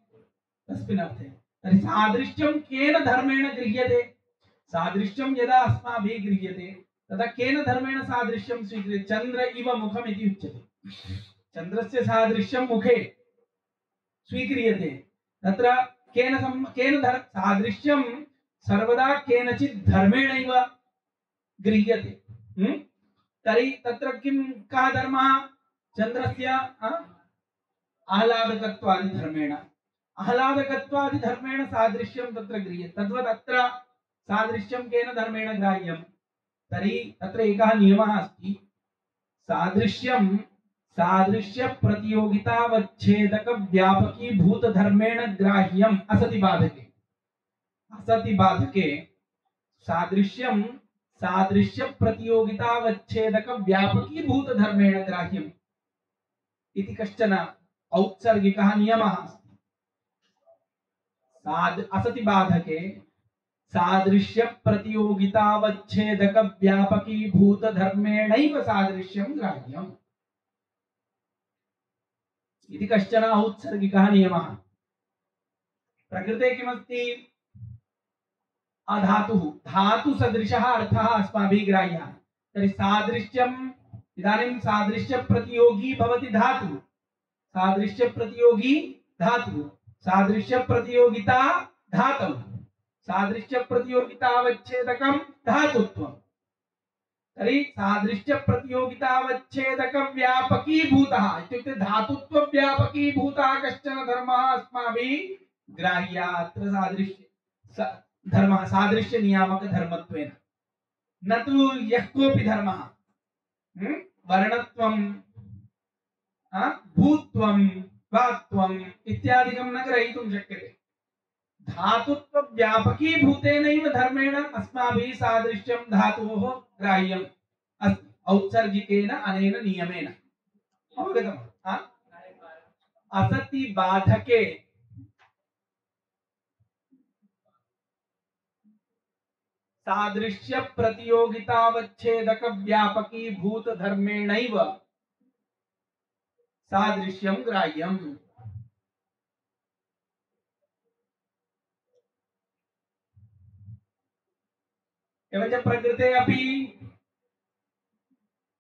तस्मिन् अर्थे। तर्हि सादृश्यं केन धर्मेण गृह्यते? सादृश्यं यदा अस्माभिः गृह्यते तदा केन धर्मेण सादृश्यं स्वीक्रियते? चन्द्र इव मुखम् इति उच्यते। चन्द्रस्य सादृश्यं मुखे स्वीक्रियते। तत्र केन सादृश्यं सर्वदा केनचित् धर्मेणैव गृह्यते। तर्हि तत्र कः धर्मः? चन्द्रस्य आह्लादकत्वादिधर्मेण सादृश्यं तत्र गृह्यते। तद्वत् अत्र सादृश्यं केन धर्मेण ग्राह्यं? तर्हि तत्र एकः नियमः अस्ति। सादृश्यं सादृश्य प्रतियोगितावच्छेदक व्यापकीभूत धर्मेण ग्राह्यम् असति बाधके। असति बाधके सादृश्यं सादृश्य प्रतियोगितावच्छेदक व्यापकीभूत धर्मेण ग्राह्यम् इति कश्चन औत्सर्गिकः नियमः अस्ति। असति बाधके सादृश्य प्रतियोगितावच्छेदक व्यापकीभूत धर्मेणैव सादृश्यं ग्राह्यम् इति कश्चन औत्सर्गिकः नियमः। प्रकृते किमस्ति? अधातुः धातु सदृशः अर्थः अस्माभिः ग्राह्यः। तर्हि सादृश्यम् इदानीं सादृश्य प्रतियोगी भवति धातुः। सादृश्य प्रतियोगी धातु सादृश्य प्रतियोगिता धातु सादृश्य प्रतियोगितावच्छेदकं धातुत्वं तर्हि सादृश्य प्रतियोगितावच्छेदक व्यापकीभूतः इत्युक्ते धातुत्व व्यापकीभूतः कश्चन धर्मः अस्माभिः ग्राह्यः अत्र सादृश्य धर्मः सादृश्य नियामक धर्मत्वेन न तु यः कोऽपि धर्मः वर्णत्वं भूत्वं वात्वम् इत्यादिकं न ग्रहीतुं शक्यते धातुत्व व्यापकीभूतेनैव धर्मेण अस्माभिः सादृश्यं धातोः ग्राह्यम् अस्ति औत्सर्गिकेन अनेन नियमेन अवगतम् असति बाधके सादृश्य प्रतियोगितावच्छेदक व्यापकीभूत धर्मेणैव सादृश्यं ग्राह्यम् एवं च प्रकृते अपि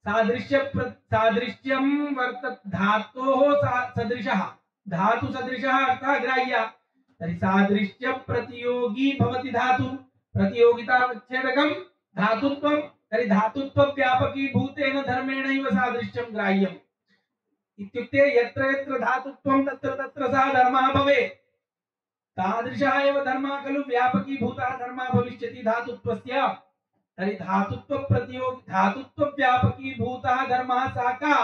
सादृश्यं वर्तते धातोः सदृशः धातु सदृशः अर्थः ग्राह्यः तर्हि सादृश्य प्रतियोगी भवति धातु प्रतियोगितावच्छेदकं धातुत्वं तर्हि धातुत्व व्यापकीभूतेन धर्मेणैव सादृश्यं ग्राह्यम् इत्युक्ते यत्र यत्र धातुत्वं तत्र तत्र सः धर्मः भवेत् तादृशः एव धर्मः खलु व्यापकीभूतः धर्मः भविष्यति धातुत्वस्य तर्हि धातुत्व व्यापकीभूतः धर्मः सः कः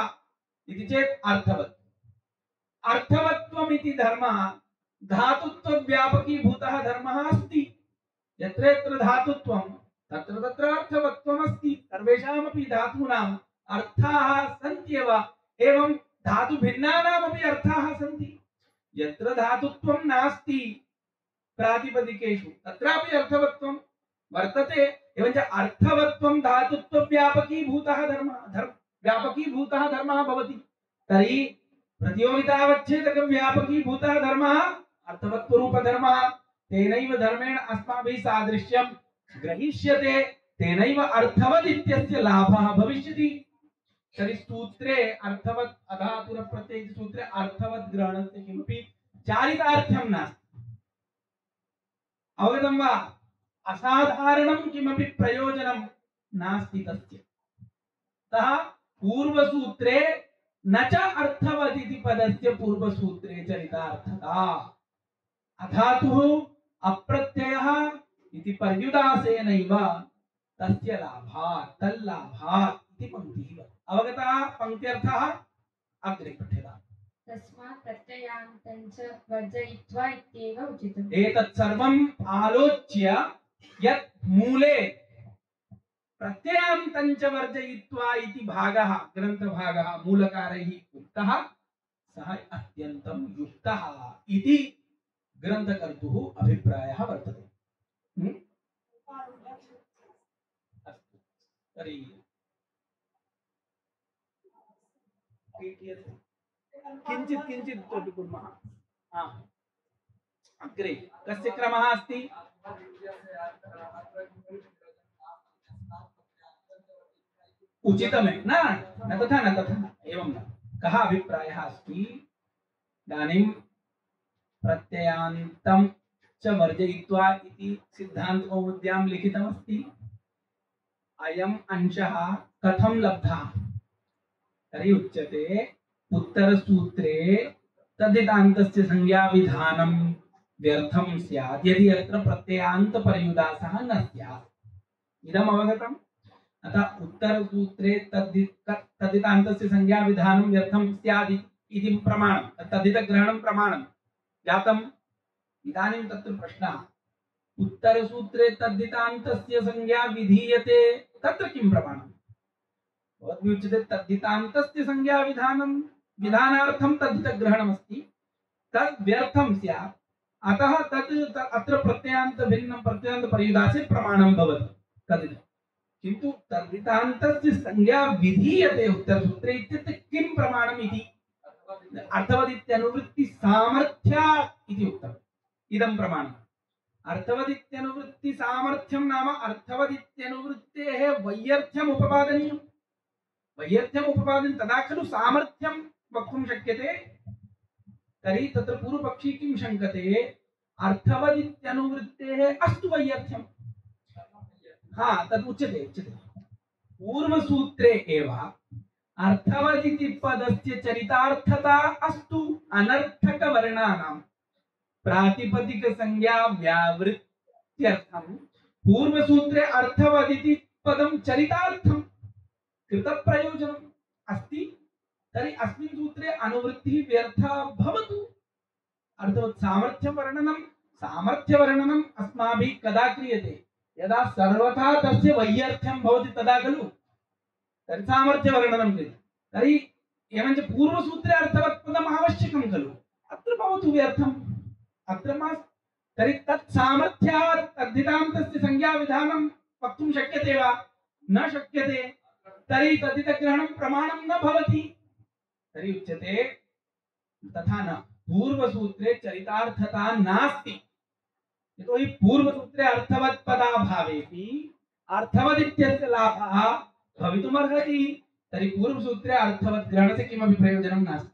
इति चेत् अर्थवत् अर्थवत्वम् इति धर्मः धातुत्व व्यापकीभूतः धर्मः अस्ति यत्र यत्र धातुत्वं तत्र तत्र अर्थवत्वम् अस्ति सर्वेषामपि धातूनाम् अर्थाः सन्त्येव एवं धातु भिन्नानामपि अर्थाः सन्ति यत्र धातुत्वं नास्ति प्रातिपदिकेषु तत्रापि अर्थवत्वं वर्तते एवञ्च अर्थवत्वं धातुत्व व्यापकीभूतः व्यापकीभूतः धर्मः भवति तर्हि प्रतियोगितावच्छेदक व्यापकीभूतः धर्मः अर्थवत्वरूपधर्मः तेनैव धर्मेण अस्माभिः सादृश्यं ग्रहीष्यते तेनैव अर्थवत् इत्यस्य लाभः भविष्यति तर्हि सूत्रे अर्थवत् अधातुर प्रत्यय सूत्रे अर्थवत् ग्रहणस्य किमपि चारितार्थ्यं नास्ति अवगतं वा असाधारणं किमपि प्रयोजनं नास्ति तस्य अतः पूर्वसूत्रे न च अर्थवत् इति पदस्य पूर्वसूत्रे चरितार्थता अधातुः अप्रत्ययः इति पर्युदासेनैव तस्य लाभात् तल्लाभात् इति पंक्तिः अवगता पंक्त्यर्थः अग्रे पठेदा तस्मात् प्रत्ययान्तं च वर्जयित्वा इत्येव उचितम् एतत् सर्वम् आलोच्य यत् मूले प्रत्ययान्तं च वर्जयित्वा इति भागः ग्रन्थभागः मूलकारैः उक्तः सः अत्यन्तं युक्तः इति ग्रन्थकर्तुः अभिप्रायः वर्तते अस्तु तर्हि किंचित किंचित तोपि कुर्मः अग्रे कस्य क्रमः अस्ति उचितमेव न तथा एवं न कः अभिप्रायः अस्ति इदानीं प्रत्ययान्तं च वर्जयित्वा इति सिद्धान्तकौमुद्यां लिखितमस्ति अयम् अंशः कथं लब्धः तर्हि उच्यते उत्तरसूत्रे तद्धितान्तस्य संज्ञाविधानं व्यर्थं स्यात् यदि अत्र प्रत्ययान्त पर्युदासः न स्यात् इदम् अवगतम् अतः उत्तरसूत्रे तद्धितान्तस्य संज्ञाविधानं व्यर्थं स्यात् इति प्रमाणं तद्धितग्रहणं प्रमाणं जातम् इदानीं तत्र प्रश्नः उत्तरसूत्रे तद्धितान्तस्य संज्ञा विधीयते तत्र किं प्रमाणं भवद्भिः उच्यते तद्धितान्तस्य संज्ञा विधानार्थं तद्धितग्रहणमस्ति तद् व्यर्थं स्यात् अतः तत् अत्र प्रत्ययान्त भिन्नं प्रत्ययान्त पर्युदासे प्रमाणं भवति तद्धित किन्तु तद्धितान्तस्य संज्ञा विधीयते उत्तरसूत्रे इत्यस्य किं प्रमाणम् इति अर्थवदित्यनुवृत्ति सामर्थ्यात् इति उक्तम् इदं प्रमाणम् अर्थवदित्यनुवृत्ति सामर्थ्यं नाम अर्थवदित्यनुवृत्तेः वैयर्थ्यम् उपपादनीयम् वैयर्थ्यम् उपपादनीयं तदा खलु सामर्थ्यं वक्तुं शक्यते तर्हि तत्र पूर्वपक्षी किं शङ्कते अर्थवदित्यनुवृत्तेः अस्तु वैयर्थ्यम् हा तद् उच्यते पूर्वसूत्रे एव अर्थवदिति पदस्य चरितार्थता अस्तु अनर्थकवर्णानां प्रातिपदिकसंज्ञा व्यावृत्त्यर्थं पूर्वसूत्रे अर्थवदिति पदं चरितार्थं कृतप्रयोजनम् अस्ति तर्हि अस्मिन् सूत्रे अनुवृत्तिः व्यर्था भवतु अर्थवत् सामर्थ्यवर्णनम् अस्माभिः कदा क्रियते यदा सर्वथा तस्य वैयर्थ्यं भवति तदा खलु तर्हि सामर्थ्यवर्णनं क्रियते तर्हि एवञ्च पूर्वसूत्रे अर्थवत्पदम् आवश्यकं खलु अत्र भवतु व्यर्थम् अत्र मास्तु तर्हि तत् सामर्थ्यात् तद्धितान्तस्य संज्ञाविधानं वक्तुं शक्यते वा न शक्यते तर्हि तद्धितग्रहणं प्रमाणं न भवति तर्हि उच्यते तथा न पूर्वसूत्रे चरितार्थता नास्ति यतोहि पूर्वसूत्रे अर्थवत्पदाभावेपि अर्थवदित्यस्य लाभः भवितुमर्हति तर्हि पूर्वसूत्रे अर्थवद्ग्रहणस्य किमपि प्रयोजनं नास्ति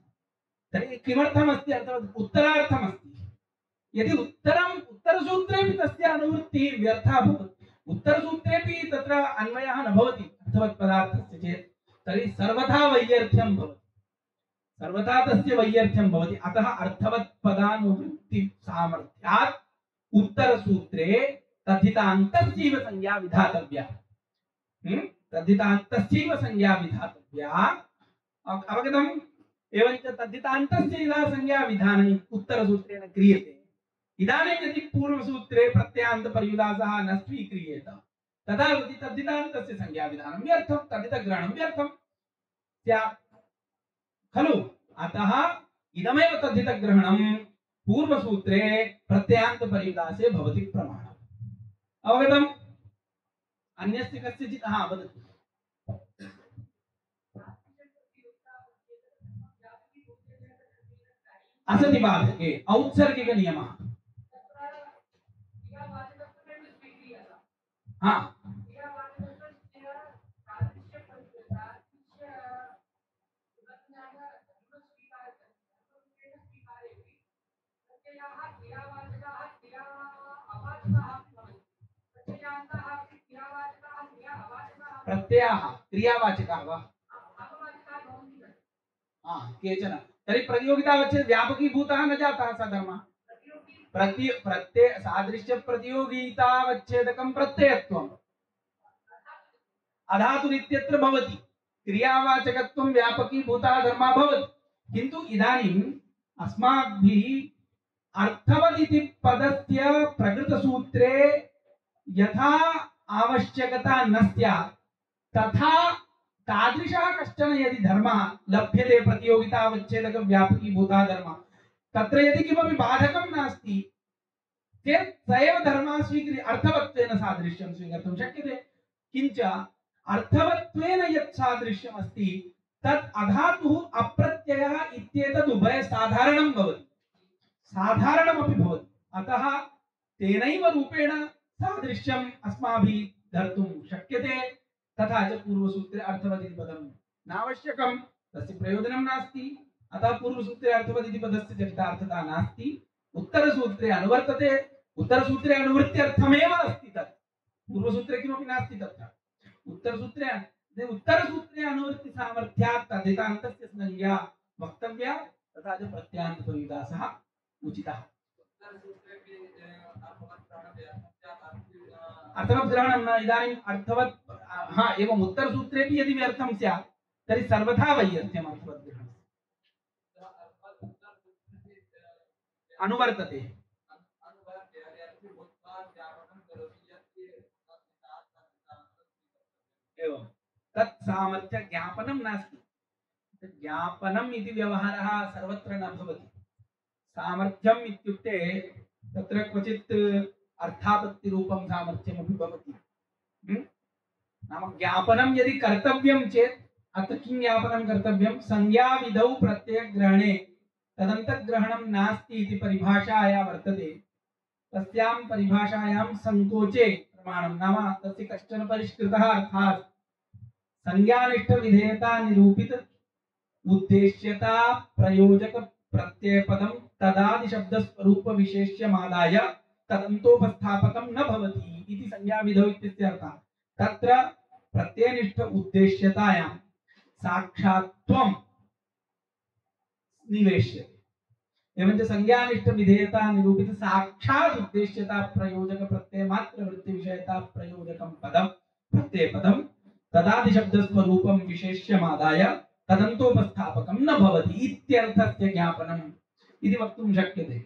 तर्हि किमर्थमस्ति अर्थवत् उत्तरार्थमस्ति यदि उत्तरसूत्रेपि तस्य अनुवृत्तिः व्यर्था भवति उत्तरसूत्रेपि तत्र अन्वयः न भवति अर्थवत्पदार्थस्य चेत् तर्हि सर्वथा वैयर्थ्यं भवति सर्वथा तस्य वैयर्थ्यं भवति अतः अर्थवत्पदानुवृत्ति सामर्थ्यात् उत्तरसूत्रे तद्धितान्तस्यैव संज्ञा विधातव्या तद्धितान्तस्यैव संज्ञा विधातव्या अवगतम् एवञ्च तद्धितान्तस्य यदा संज्ञा विधानम् उत्तरसूत्रेण क्रियते इदानीं यदि पूर्वसूत्रे प्रत्ययान्तपर्युदासः न स्वीक्रियेत तदा तद्धितान्तस्य संज्ञा विधानं व्यर्थं तद्धितग्रहणं व्यर्थं स्यात् खलु अतः इदमेव तद्धितग्रहणं पूर्वसूत्रे प्रत्ययान्तपर्युदासे भवति प्रमाणम् अवगतम् अन्यस्य कस्यचित् वदतु असति बाधके औत्सर्गिक नियमः हाँ प्रत्ययाः क्रियावाचकाः वा केचन तर्हि प्रतियोगितावच्छेद व्यापकीभूतः न जातः स धर्मः प्रत्यय सादृश्य प्रतियोगितावच्छेदकं प्रत्ययत्वम् अधातुरित्यत्र भवति क्रियावाचकत्वं व्यापकीभूतः धर्मः भवति किन्तु इदानीम् अस्माभिः अर्थवदिति पदस्य प्रकृतसूत्रे यथा आवश्यकता न स्यात् तथा तादृशः कश्चन यदि धर्मः लभ्यते प्रतियोगितावच्छेदक व्यापकीभूतः धर्मः तत्र यदि किमपि बाधकं नास्ति चेत् स एव धर्मः स्वीक्रियते अर्थवत्वेन सादृश्यं स्वीकर्तुं शक्यते किञ्च अर्थवत्वेन यत् सादृश्यम् अस्ति तत् अधातुः अप्रत्ययः इत्येतद् उभय साधारणं भवति साधारणमपि भवति अतः तेनैव रूपेण सादृश्यम् अस्माभिः धर्तुं शक्यते तथा च पूर्वसूत्रे अर्थवदिति पदं नावश्यकं तस्य प्रयोजनं नास्ति अतः पूर्वसूत्रे अर्थवदिति पदस्य चरितार्थता नास्ति उत्तरसूत्रे अनुवर्तते उत्तरसूत्रे अनुवृत्त्यर्थमेव अस्ति तत् पूर्वसूत्रे किमपि नास्ति तत्र उत्तरसूत्रे अनुवृत्ति सामर्थ्यात् तद्धितान्तस्य संज्ञा वक्तव्या तथा च प्रत्ययान्तपर्युदासः उचितः अर्थवद्ग्रहणं न इदानीम् अर्थवत् एवम् उत्तरसूत्रेपि यदि व्यर्थं स्यात् तर्हि सर्वथा वैयर्थ्यम् अर्थवद्ग्रहणम् अनुवर्तते एवं तत् सामर्थ्य ज्ञापनं नास्ति ज्ञापनम् इति व्यवहारः सर्वत्र न भवति सामर्थ्यम् इत्युक्ते तत्र क्वचित् अर्थापत्तिरूपं सामर्थ्यमपि भवति नाम ज्ञापनं यदि कर्तव्यं चेत् अत्र किं ज्ञापनं कर्तव्यं संज्ञाविधौ प्रत्ययग्रहणे तदन्तग्रहणं नास्ति इति परिभाषाया वर्तते तस्यां परिभाषायां संकोचे प्रमाणं नाम तस्य कश्चन परिष्कृतः अर्थः संज्ञानिष्ठ विधेयता निरूपित उद्देश्यता प्रयोजक प्रत्ययपदं तदादि शब्दस्वरूप विशेष्यमादाय तदन्तोपस्थापकं न भवति इति संज्ञाविधौ इत्यस्य अर्थः। तत्र प्रत्ययनिष्ठ उद्देश्यतायां साक्षात्त्वं निवेश्यते। एवञ्च संज्ञानिष्ठ विधेयता निरूपित साक्षात् उद्देश्यता प्रयोजक प्रत्यय मात्र वृत्ति विषयता प्रयोजकं पदं प्रत्ययपदं तदादि शब्दस्वरूपं विशेष्यमादाय तदन्तोपस्थापकं न भवति इत्यर्थस्य ज्ञापनम् इति वक्तुं शक्यते।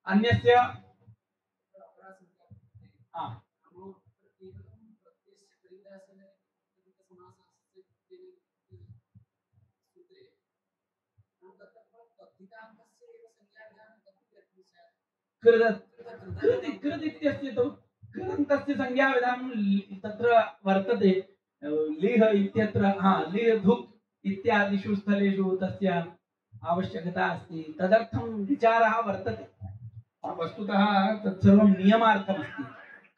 अन्यस्य कृत इत्यस्य तु कृदन्तस्य संज्ञाविधानं तत्र वर्तते। लिह इत्यत्र लिह धुक् इत्यादिषु स्थलेषु तस्य आवश्यकता अस्ति, तदर्थं विचारः वर्तते। वस्तुतः तत्सर्वं नियमार्थमस्ति।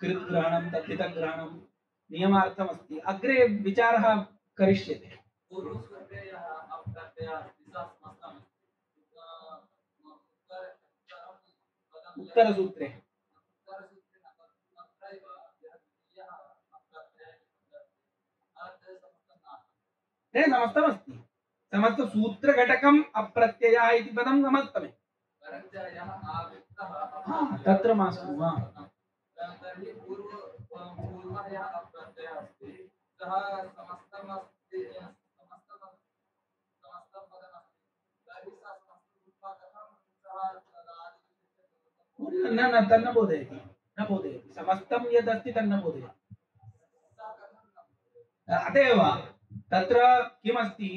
कृतग्रहणं तद्धितग्रहणं नियमार्थमस्ति। अग्रे विचारः करिष्यते। उत्तरसूत्रे समस्तमस्ति। समस्तसूत्रघटकम् अप्रत्ययः इति पदं समस्तमे। तत्र मास्तु न तन्न बोधयति, न बोधयति। समस्तं यदस्ति तन्न बोधयति। अत एव तत्र किमस्ति,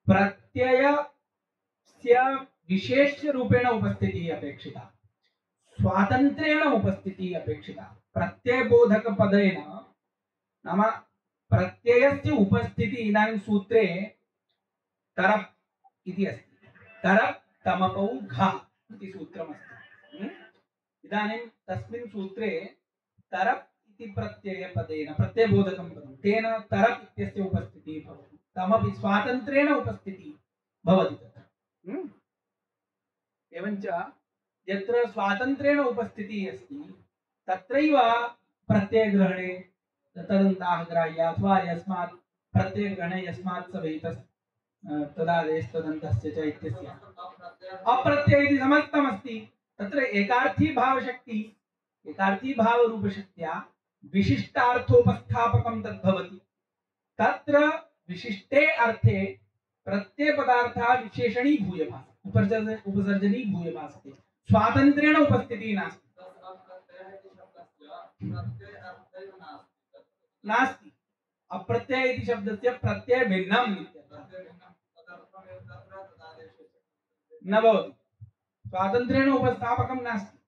प्रत्ययस्य विशेष्यरूपेण उपस्थितिः अपेक्षिता, स्वातन्त्र्येण उपस्थितिः अपेक्षिता। प्रत्ययबोधकपदेन नाम प्रत्ययस्य उपस्थितिः इदानीं सूत्रे तरप् इति अस्ति। तरप् तमपौ घ इति सूत्रमस्ति। इदानीं तस्मिन् सूत्रे तरप् इति प्रत्ययपदेन प्रत्ययबोधकं पदं तेन तरप् इत्यस्य उपस्थितिः भवति। तमपि स्वातन्त्र्येण उपस्थितिः भवति तत्र। एवञ्च यत्र स्वातन्त्र्येण उपस्थितिः अस्ति तत्रैव प्रत्ययग्रहणे तदन्ताः ग्राह्याः अथवा यस्मात् प्रत्ययग्रहणे यस्मात् सवेतस् तदादेस्तदन्तस्य च इत्यस्य अप्रत्यय इति समस्तमस्ति। तत्र एकार्थी भावशक्ति एकार्थी भावरूपशक्त्या विशिष्टार्थोपस्थापकं तद्भवति। तत्र विशिष्टे अर्थे प्रत्ययपदार्थः विशेषणीभूय भासते, उपसर्जनीभूय भासते। स्वातन्त्र्येण उपस्थितिः नास्ति। नास्ति। अप्रत्यय इति शब्दस्य प्रत्यय भिन्नम् न भवति। स्वातन्त्र्येण उपस्थापकं नास्ति।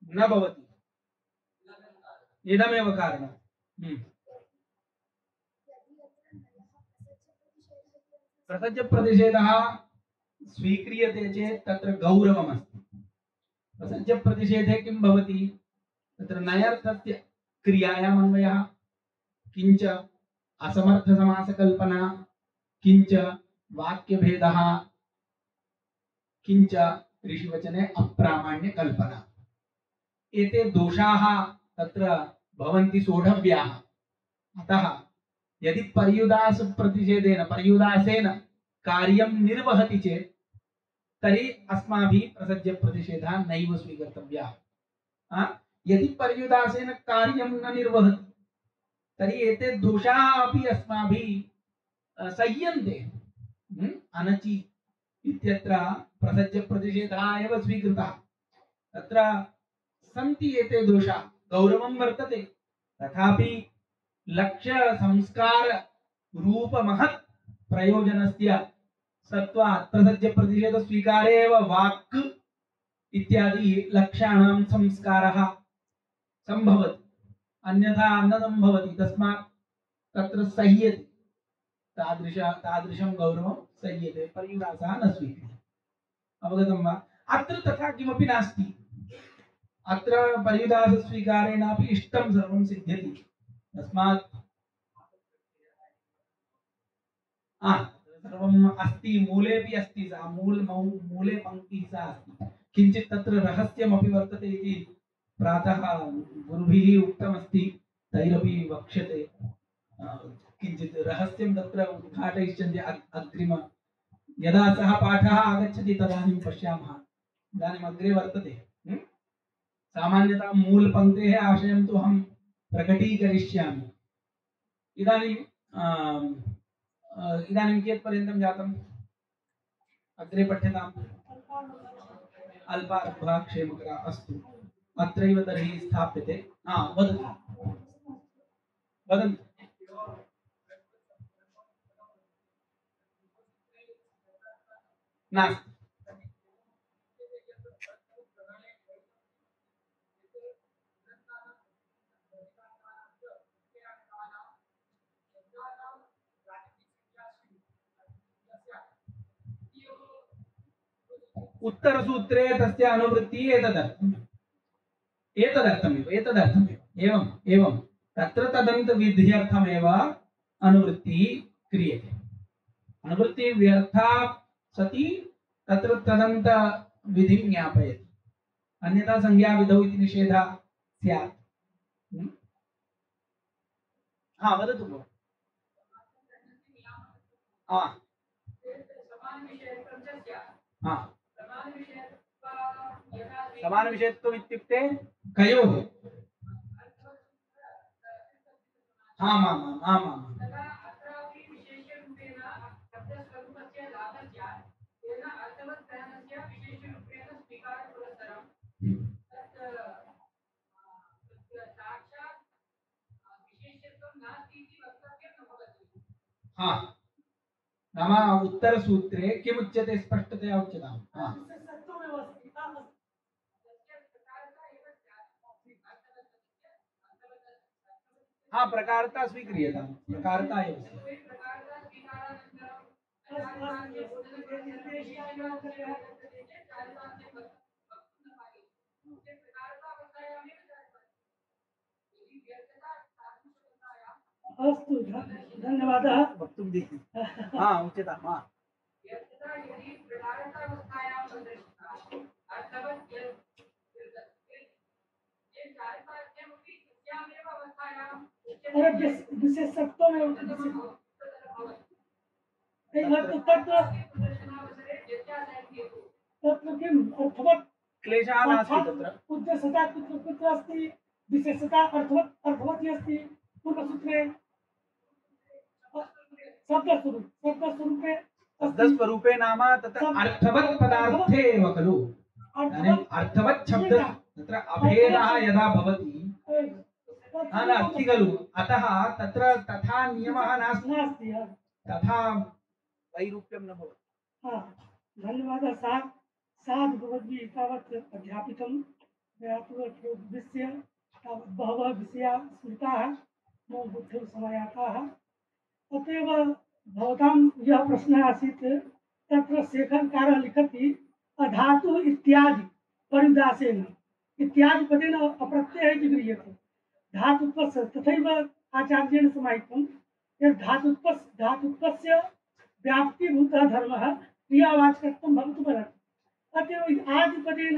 न भवति। इदमेव कारणम्। प्रसज्यप्रतिषेधः स्वीक्रियते चेत् तत्र गौरवमस्ति। प्रसज्यप्रतिषेधे किं भवति, तत्र नयर्थस्य क्रियायाम् अन्वयः, किञ्च असमर्थसमासकल्पना, किञ्च वाक्यभेदः, किञ्च ऋषिवचने अप्रामाण्यकल्पना। एते दोषाः तत्र भवन्ति सोढव्याः। अतः यदि पर्युदासेन कार्यं निर्वहति चेत् तर्हि अस्माभिः प्रसज्यप्रतिषेधः नैव स्वीकर्तव्यः। यदि पर्युदासेन कार्यं न निर्वहति तर्हि एते दोषाः अपि अस्माभिः सह्यन्ते। अनचि इत्यत्र प्रसज्यप्रतिषेधः एव स्वीकृतः। तत्र सन्ति एते दोषाः, गौरवं वर्तते, तथापि लक्ष्य संस्कार रूपमहत् प्रयोजनस्य सत्त्वात् प्रसज्यप्रतिषेध स्वीकारे एव वाक् इत्यादि लक्ष्याणां संस्कारः सम्भवति, अन्यथा न सम्भवति। तस्मात् तत्र सह्यते, तादृशं गौरवं सह्यते, पर्युदासः न स्वीक्रियते। अवगतं वा? अत्र तथा किमपि नास्ति। अत्र पर्युदासस्वीकारेणापि इष्टं सर्वं सिद्ध्यति। तस्मात् सर्वम् अस्ति, मूलेपि अस्ति, सा मूले पङ्क्तिः सा अस्ति, किञ्चित् तत्र रहस्यमपि वर्तते इति प्रातः गुरुभिः उक्तमस्ति, तैरपि वक्ष्यते। किञ्चित् रहस्यं तत्र उद्घाटयिष्यन्ति अग्रिम यदा सः पाठः आगच्छति तदानीं पश्यामः। इदानीम् अग्रे वर्तते। सामान्यतः मूलपङ्क्तेः आशयं तु अहं प्रकटीकरिष्यामि। इदानीं कियत्पर्यन्तं जातम्? अग्रे पठ्यताम्। अल्पारब्धा क्षेमकरा। अस्तु, अत्रैव तर्हि स्थाप्यते। वदतु वदन्तु। नास्ति। उत्तरसूत्रे तस्य अनुवृत्तिः एतदर्थमेव एवं तत्र तदन्तविध्यर्थमेव अनुवृत्तिः क्रियते। अनुवृत्तिः व्यर्था सति तत्र तदन्तविधिं ज्ञापयति, अन्यथा संज्ञाविधौ इति निषेधः स्यात्। वदतु भो। समानविषयत्वम् इत्युक्ते कयोः? नाम उत्तरसूत्रे किमुच्यते? स्पष्टतया उच्यताम्। प्रकारता स्वीक्रियताम्। प्रकारता एव अस्तु, धन्यवादः। वक्तुं दीयते। उच्यताम्। विशेषत्वमेव तत्र किम् अर्थवत् क्लेशः नास्ति। तत्र उद्देश्यता कुत्र अस्ति? विशेषता अर्थवती अस्ति। पूर्वसूत्रे शब्दस्वरूपे नाम तत्र अर्थवत् पदार्थे एव खलु। अर्थवत् शब्द तत्र अभेदः यदा भवति नास्ति खलु, अतः तत्र तथा नियमः नास्ति, तथा वैरूप्यं न भवति। धन्यवादः। साधु भवद्भिः तावत् अध्यापितं। बहवः विषयाः स्मृताः, मम बुद्धौ समायाताः। अतएव भवतां यः प्रश्नः आसीत्, तत्र शेखरकारः लिखति अधातु इत्यादि परिदासेन, इत्यादि पदेन अप्रत्ययः इति गृह्यते। धातुत्वस्य तथैव आचार्येण समाहितं यत् धातुत्वस्य व्याप्तिभूतः धर्मः क्रियावाचकत्वं भवितुमर्हति। अतएव आदिपदेन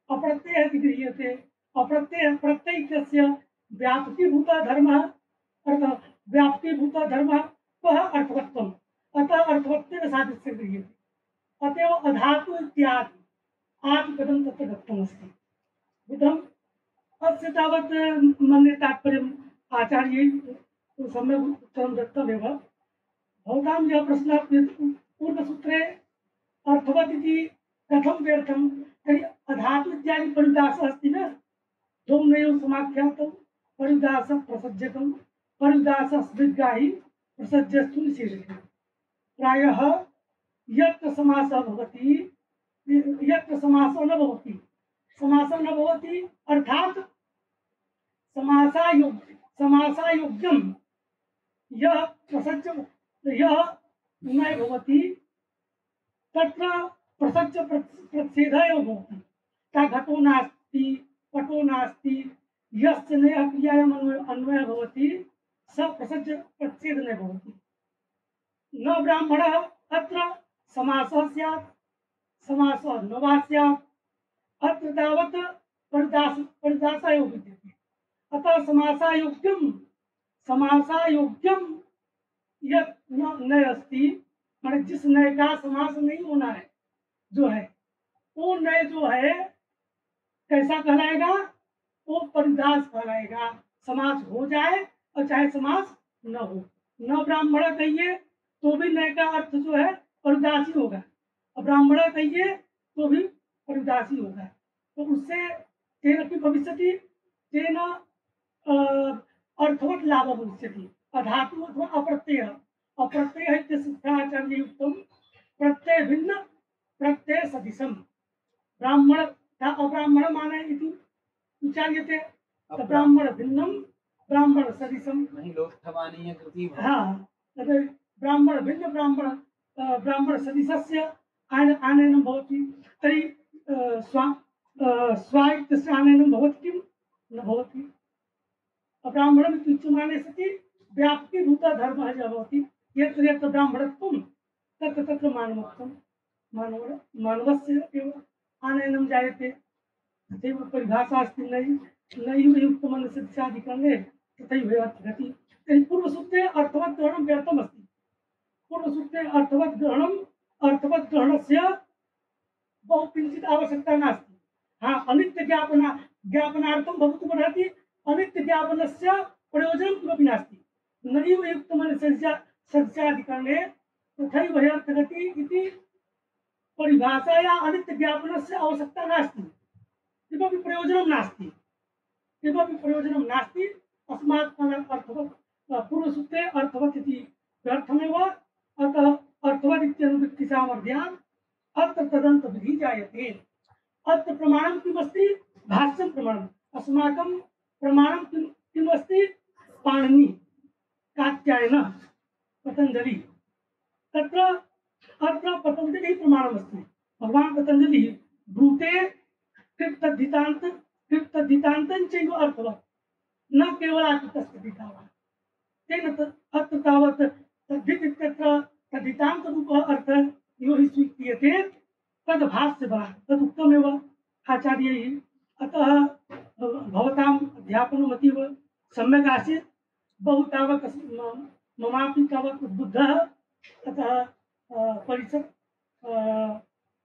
अप्रत्ययः इति गृह्यते। प्रत्ययस्य व्याप्तिभूतः धर्मः कः? अर्थवत्वम्। अतः अर्थवत्वेन साधिस्य गृह्यते। अतएव अधातु इत्यादि आदिपदं तत्र दत्तमस्ति। बुद्धम् अस्य तावत् मन्ये तात्पर्यम् आचार्यैः सम्यक् उत्तरं दत्तमेव। भवतां यः प्रश्नः पूर्वसूत्रे अर्थवत् इति कथं व्यर्थं? तर्हि अधातु इत्यादि परिदासः अस्ति न, दोम्नयोः समाख्यातौ परिदासः प्रसज्यकं, परिदासः स्विद्गाहि प्रसज्यस्तु निषेधकम्। प्रायः यत्र समासः भवति, यत्र समासः न भवति, अर्थात समासायोग्यं यः न भवति, तत्र प्रसज्य प्रतिषेधः एव भवति। ता घटो नास्ति, पटो नास्ति, यस्य नयः क्रियायाम् अन्वयः भवति, स प्रसज्य प्रतिषेधः न भवति। न ब्राह्मणः अत्र समासः स्यात् समासः न वा स्यात् अत्र तावत् परिदासयो विद्यते अतः समासायोग्यम यत् न अस्ति माने जिस नय का समास नहीं होना है जो है वो नय जो है कैसा कहलाएगा वो परिदास कहलाएगा समास हो जाए और चाहे समास न हो न ब्राह्मण कहिए तो भी नय का अर्थ जो है परिदासी होगा और ब्राह्मण कहिए तो भी परिदासी होगा तो उससे तेन की भविष्यति तेन अर्थवत लाभ भविष्यति अधातु अथवा अप्रत्यय अप्रत्यय सिद्धाचार्य युक्तम प्रत्यय भिन्न प्रत्यय सदिशम ब्राह्मण अब्राह्मण माने इति उच्चार्यते तो ब्राह्मण भिन्नम ब्राह्मण सदिशम नहीं लोष्ठवानीय कृति हाँ तद् ब्राह्मण भिन्न ब्राह्मण सदिशस्य आनयनं भवति तर्हि स्वा इत्यस्य आनयनं भवति किं न भवति अब्राह्मणम् इति उच्यमाने सति व्याप्तिभूतः धर्मः यः भवति यत्र यत्र ब्राह्मणत्वं तत्र तत्र मानवत्वं मानवस्य एव आनयनं जायते तथैव परिभाषा अस्ति नैव युक्तमनसदिशाधिकरणे तथैव अर्थगति तर्हि पूर्वसूत्रे अर्थवत् ग्रहणं व्यर्थमस्ति पूर्वसूत्रे अर्थवत् ग्रहणस्य बहु किञ्चित् आवश्यकता नास्ति हाँ अनित्य ज्ञापनार्थं भवितुमर्हति अनित्य ज्ञापनस्य प्रयोजनं किमपि नास्ति नैव युक्तमनसदिशाधिकरणे तथैव अर्थगति इति परिभाषाया अनित्य ज्ञापनस्य आवश्यकता नास्ति किमपि प्रयोजनं नास्ति अस्मात् अर्थवत् पूर्वसूत्रे अर्थवत् इति व्यर्थमेव अतः अर्थवत् इत्यनुवृत्ति सामर्थ्यात् अत्र तदन्त विधि जायते अत्र प्रमाणं किमस्ति भाष्यं प्रमाणम् अस्माकं प्रमाणं किमस्ति पाणिनि कात्यायन पतंजलि तत्र अत्र पतंजलि प्रमाणमस्ति भगवान् पतंजलि ब्रूते कृप्तद्धितान्तं चैव अर्थवत् न केवलाकृतस्तद्धिता वा तेन अत्र तावत् तद्धित इत्यत्र तद्धितान्तरूपः अर्थः यो हि स्वीक्रियते तद् भाष्य वा तदुक्तमेव आचार्यैः अतः भवताम् अध्यापनमतीव सम्यक् आसीत् बहु तावत् ममापि तावत् उद्बुद्धः अतः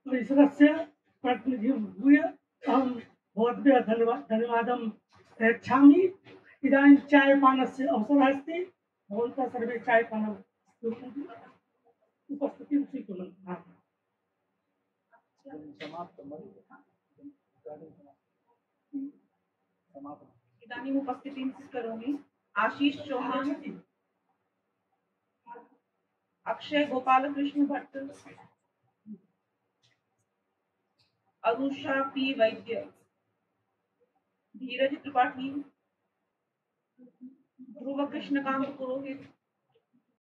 परिसरस्य प्रतिनिधिं भूय अहं भवद्भ्यः धन्यवादं प्रयच्छामि इदानीं चायपानस्य अवसरः अस्ति भवन्तः सर्वे चायपानं उपस्थितिं स्वीकुर्वन्तु इदानीम् उपस्थितिं करोमि आशीष चौहान अक्षय गोपाल कृष्ण भट्ट अरुषा पी वैद्य धीरज त्रिपाठी ध्रुव कृष्णकांत पुरोहित